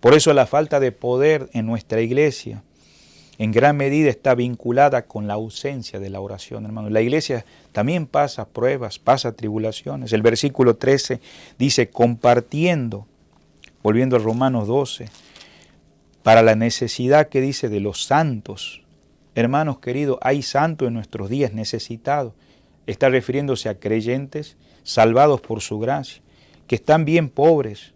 Por eso la falta de poder en nuestra iglesia en gran medida está vinculada con la ausencia de la oración, hermano. La iglesia también pasa pruebas, pasa tribulaciones. El versículo 13 dice, compartiendo, volviendo a Romanos 12, para la necesidad que dice de los santos. Hermanos queridos, hay santos en nuestros días necesitados. Está refiriéndose a creyentes salvados por su gracia, que están bien pobres.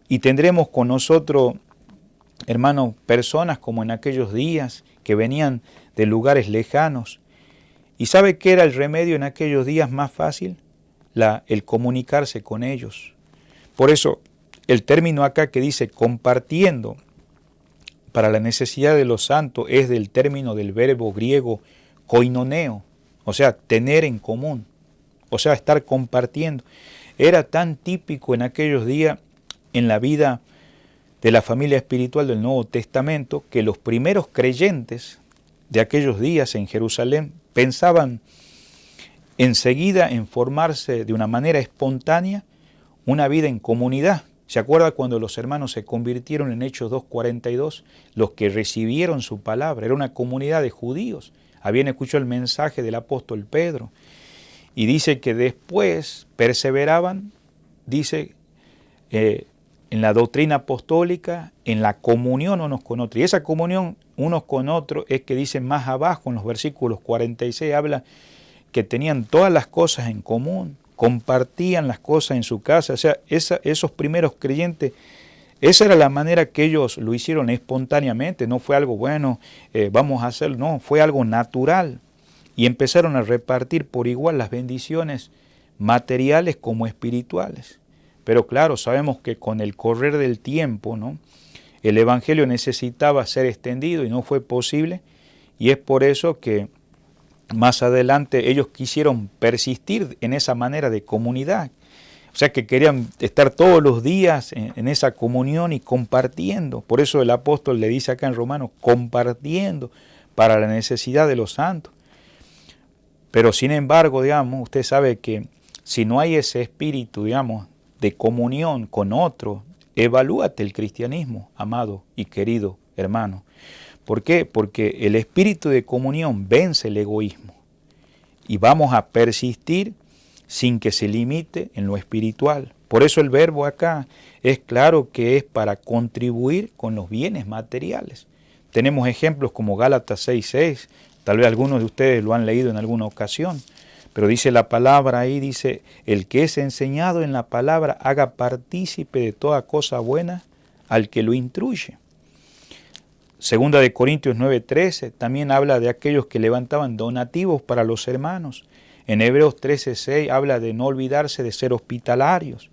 Y tendremos con nosotros, hermanos, personas como en aquellos días que venían de lugares lejanos. ¿Y sabe qué era el remedio en aquellos días más fácil? El comunicarse con ellos. Por eso, el término acá que dice compartiendo para la necesidad de los santos es del término del verbo griego koinoneo, o sea, tener en común, o sea, estar compartiendo. Era tan típico en aquellos días en la vida de la familia espiritual del Nuevo Testamento que los primeros creyentes de aquellos días en Jerusalén pensaban enseguida en formarse de una manera espontánea una vida en comunidad. ¿Se acuerda cuando los hermanos se convirtieron en Hechos 2:42? Los que recibieron su palabra, era una comunidad de judíos, habían escuchado el mensaje del apóstol Pedro, y dice que después perseveraban, dice, en la doctrina apostólica, en la comunión unos con otros, y esa comunión unos con otros es que dice más abajo en los versículos 46, habla que tenían todas las cosas en común, compartían las cosas en su casa. O sea, esos primeros creyentes, esa era la manera que ellos lo hicieron espontáneamente, no fue algo bueno, vamos a hacerlo, no, fue algo natural. Y empezaron a repartir por igual las bendiciones materiales como espirituales. Pero claro, sabemos que con el correr del tiempo, ¿no?, el Evangelio necesitaba ser extendido y no fue posible, y es por eso que más adelante ellos quisieron persistir en esa manera de comunidad. O sea que querían estar todos los días en esa comunión y compartiendo. Por eso el apóstol le dice acá en Romanos, compartiendo para la necesidad de los santos. Pero sin embargo, digamos, usted sabe que si no hay ese espíritu, digamos, de comunión con otro, evalúate el cristianismo, amado y querido hermano. ¿Por qué? Porque el espíritu de comunión vence el egoísmo y vamos a persistir sin que se limite en lo espiritual. Por eso el verbo acá es claro que es para contribuir con los bienes materiales. Tenemos ejemplos como Gálatas 6:6, tal vez algunos de ustedes lo han leído en alguna ocasión, pero dice la palabra ahí, dice, el que es enseñado en la palabra haga partícipe de toda cosa buena al que lo instruye. Segunda de Corintios 9:13 también habla de aquellos que levantaban donativos para los hermanos. En Hebreos 13:6 habla de no olvidarse de ser hospitalarios.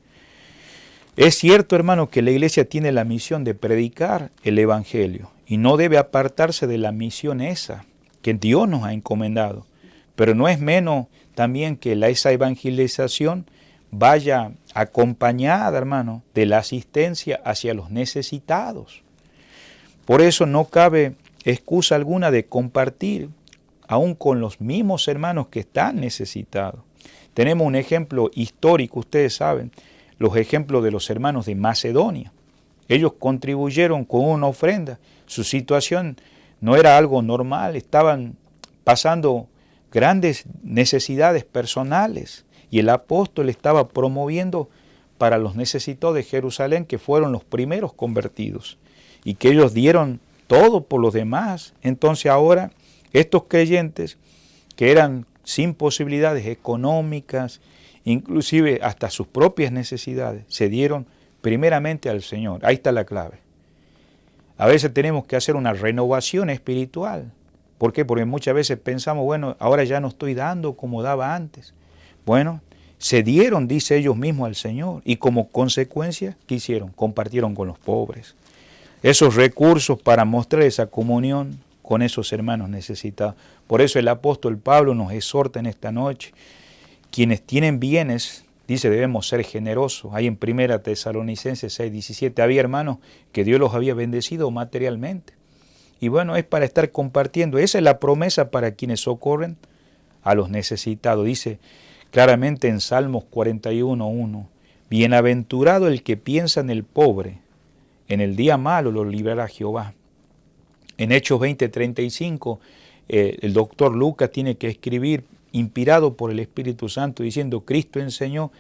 Es cierto, hermano, que la iglesia tiene la misión de predicar el Evangelio y no debe apartarse de la misión esa que Dios nos ha encomendado. Pero no es menos también que esa evangelización vaya acompañada, hermano, de la asistencia hacia los necesitados. Por eso no cabe excusa alguna de compartir, aún con los mismos hermanos que están necesitados. Tenemos un ejemplo histórico, ustedes saben, los ejemplos de los hermanos de Macedonia. Ellos contribuyeron con una ofrenda. Su situación no era algo normal, estaban pasando grandes necesidades personales y el apóstol estaba promoviendo para los necesitados de Jerusalén, que fueron los primeros convertidos y que ellos dieron todo por los demás. Entonces ahora estos creyentes que eran sin posibilidades económicas, inclusive hasta sus propias necesidades, se dieron primeramente al Señor. Ahí está la clave. A veces tenemos que hacer una renovación espiritual. ¿Por qué? Porque muchas veces pensamos, bueno, ahora ya no estoy dando como daba antes. Bueno, se dieron, dice ellos mismos, al Señor, y como consecuencia, ¿qué hicieron? Compartieron con los pobres. Esos recursos para mostrar esa comunión con esos hermanos necesitados. Por eso el apóstol Pablo nos exhorta en esta noche. Quienes tienen bienes, dice, debemos ser generosos. Ahí en 1 Tesalonicenses 6:17 había hermanos que Dios los había bendecido materialmente. Y bueno, es para estar compartiendo. Esa es la promesa para quienes socorren a los necesitados. Dice claramente en Salmos 41:1, bienaventurado el que piensa en el pobre, en el día malo lo librará Jehová. En Hechos 20:35, el doctor Lucas tiene que escribir, inspirado por el Espíritu Santo, diciendo, Cristo enseñó,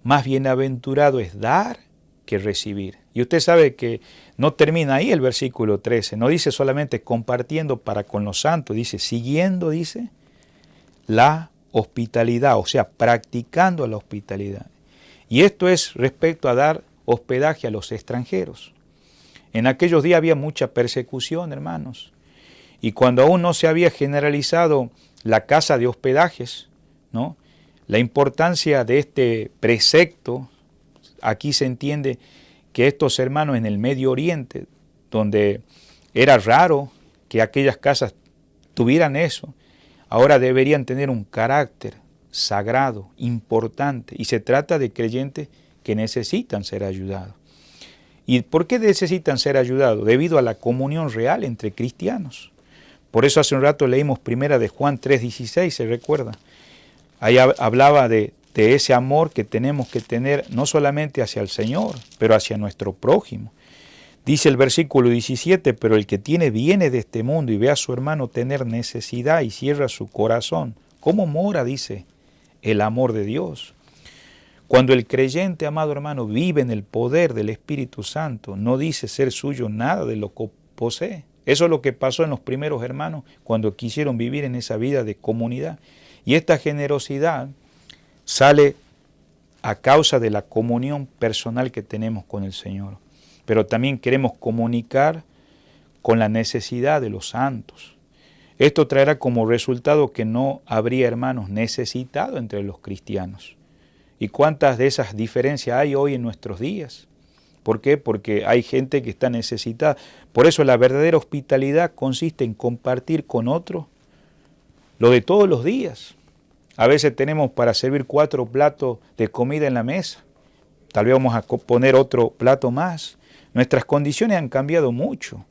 más bienaventurado es dar que recibir. Y usted sabe que no termina ahí el versículo 13, no dice solamente compartiendo para con los santos, dice siguiendo, dice, la hospitalidad, o sea, practicando la hospitalidad. Y esto es respecto a dar hospedaje a los extranjeros. En aquellos días había mucha persecución, hermanos, y cuando aún no se había generalizado la casa de hospedajes, ¿no? La importancia de este precepto, aquí se entiende que estos hermanos en el Medio Oriente, donde era raro que aquellas casas tuvieran eso, ahora deberían tener un carácter sagrado, importante, y se trata de creyentes que necesitan ser ayudados. ¿Y por qué necesitan ser ayudados? Debido a la comunión real entre cristianos. Por eso hace un rato leímos primera de Juan 3:16, ¿se recuerda? Ahí hablaba de ese amor que tenemos que tener no solamente hacia el Señor, pero hacia nuestro prójimo. Dice el versículo 17, pero el que tiene bienes de este mundo y ve a su hermano tener necesidad y cierra su corazón, ¿cómo mora, dice, el amor de Dios? Cuando el creyente, amado hermano, vive en el poder del Espíritu Santo, no dice ser suyo nada de lo que posee. Eso es lo que pasó en los primeros hermanos cuando quisieron vivir en esa vida de comunidad. Y esta generosidad sale a causa de la comunión personal que tenemos con el Señor. Pero también queremos comunicar con la necesidad de los santos. Esto traerá como resultado que no habría hermanos necesitados entre los cristianos. ¿Y cuántas de esas diferencias hay hoy en nuestros días? ¿Por qué? Porque hay gente que está necesitada. Por eso la verdadera hospitalidad consiste en compartir con otros lo de todos los días. A veces tenemos para servir 4 platos de comida en la mesa. Tal vez vamos a poner otro plato más. Nuestras condiciones han cambiado mucho,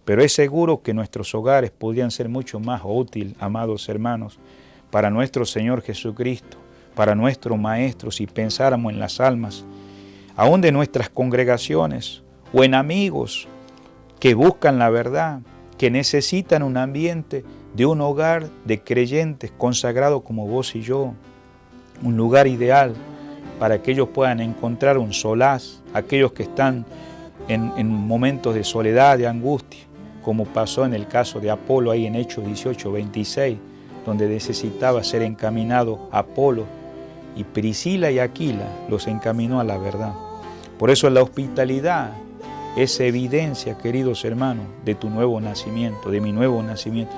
pero es seguro que nuestros hogares podrían ser mucho más útiles, amados hermanos, para nuestro Señor Jesucristo, para nuestro Maestro, si pensáramos en las almas, aún de nuestras congregaciones, o en amigos que buscan la verdad, que necesitan un ambiente de un hogar de creyentes consagrados como vos y yo, un lugar ideal para que ellos puedan encontrar un solaz, aquellos que están en momentos de soledad, de angustia, como pasó en el caso de Apolo ahí en Hechos 18:26, donde necesitaba ser encaminado Apolo, y Priscila y Aquila los encaminó a la verdad. Por eso la hospitalidad es evidencia, queridos hermanos, de tu nuevo nacimiento, de mi nuevo nacimiento,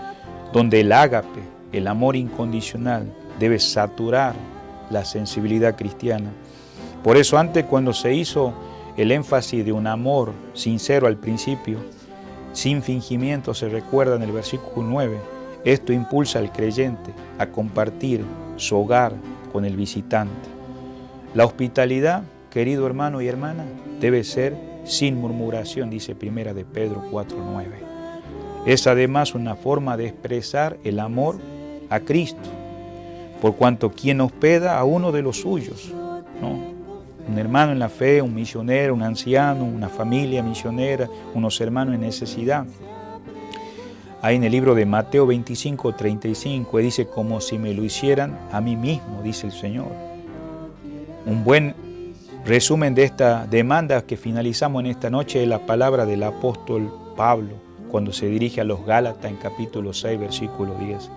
donde el ágape, el amor incondicional, debe saturar la sensibilidad cristiana. Por eso antes, cuando se hizo el énfasis de un amor sincero al principio, sin fingimiento, se recuerda en el versículo 9, esto impulsa al creyente a compartir su hogar con el visitante. La hospitalidad, querido hermano y hermana, debe ser sin murmuración, dice primera de Pedro 4:9. Es además una forma de expresar el amor a Cristo, por cuanto quien hospeda a uno de los suyos, ¿no? Un hermano en la fe, un misionero, un anciano, una familia misionera, unos hermanos en necesidad. Ahí en el libro de Mateo 25:35 dice, como si me lo hicieran a mí mismo, dice el Señor. Un buen resumen de esta demanda que finalizamos en esta noche es la palabra del apóstol Pablo, cuando se dirige a los Gálatas en capítulo 6, versículo 10.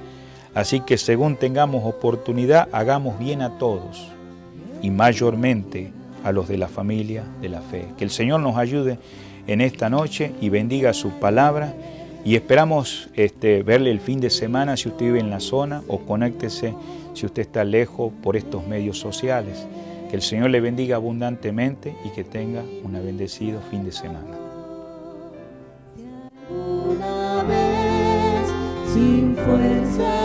Así que según tengamos oportunidad, hagamos bien a todos, y mayormente a los de la familia de la fe. Que el Señor nos ayude en esta noche y bendiga su palabra. Y esperamos verle el fin de semana si usted vive en la zona, o conéctese si usted está lejos por estos medios sociales. Que el Señor le bendiga abundantemente y que tenga un bendecido fin de semana. Una vez sin fuerza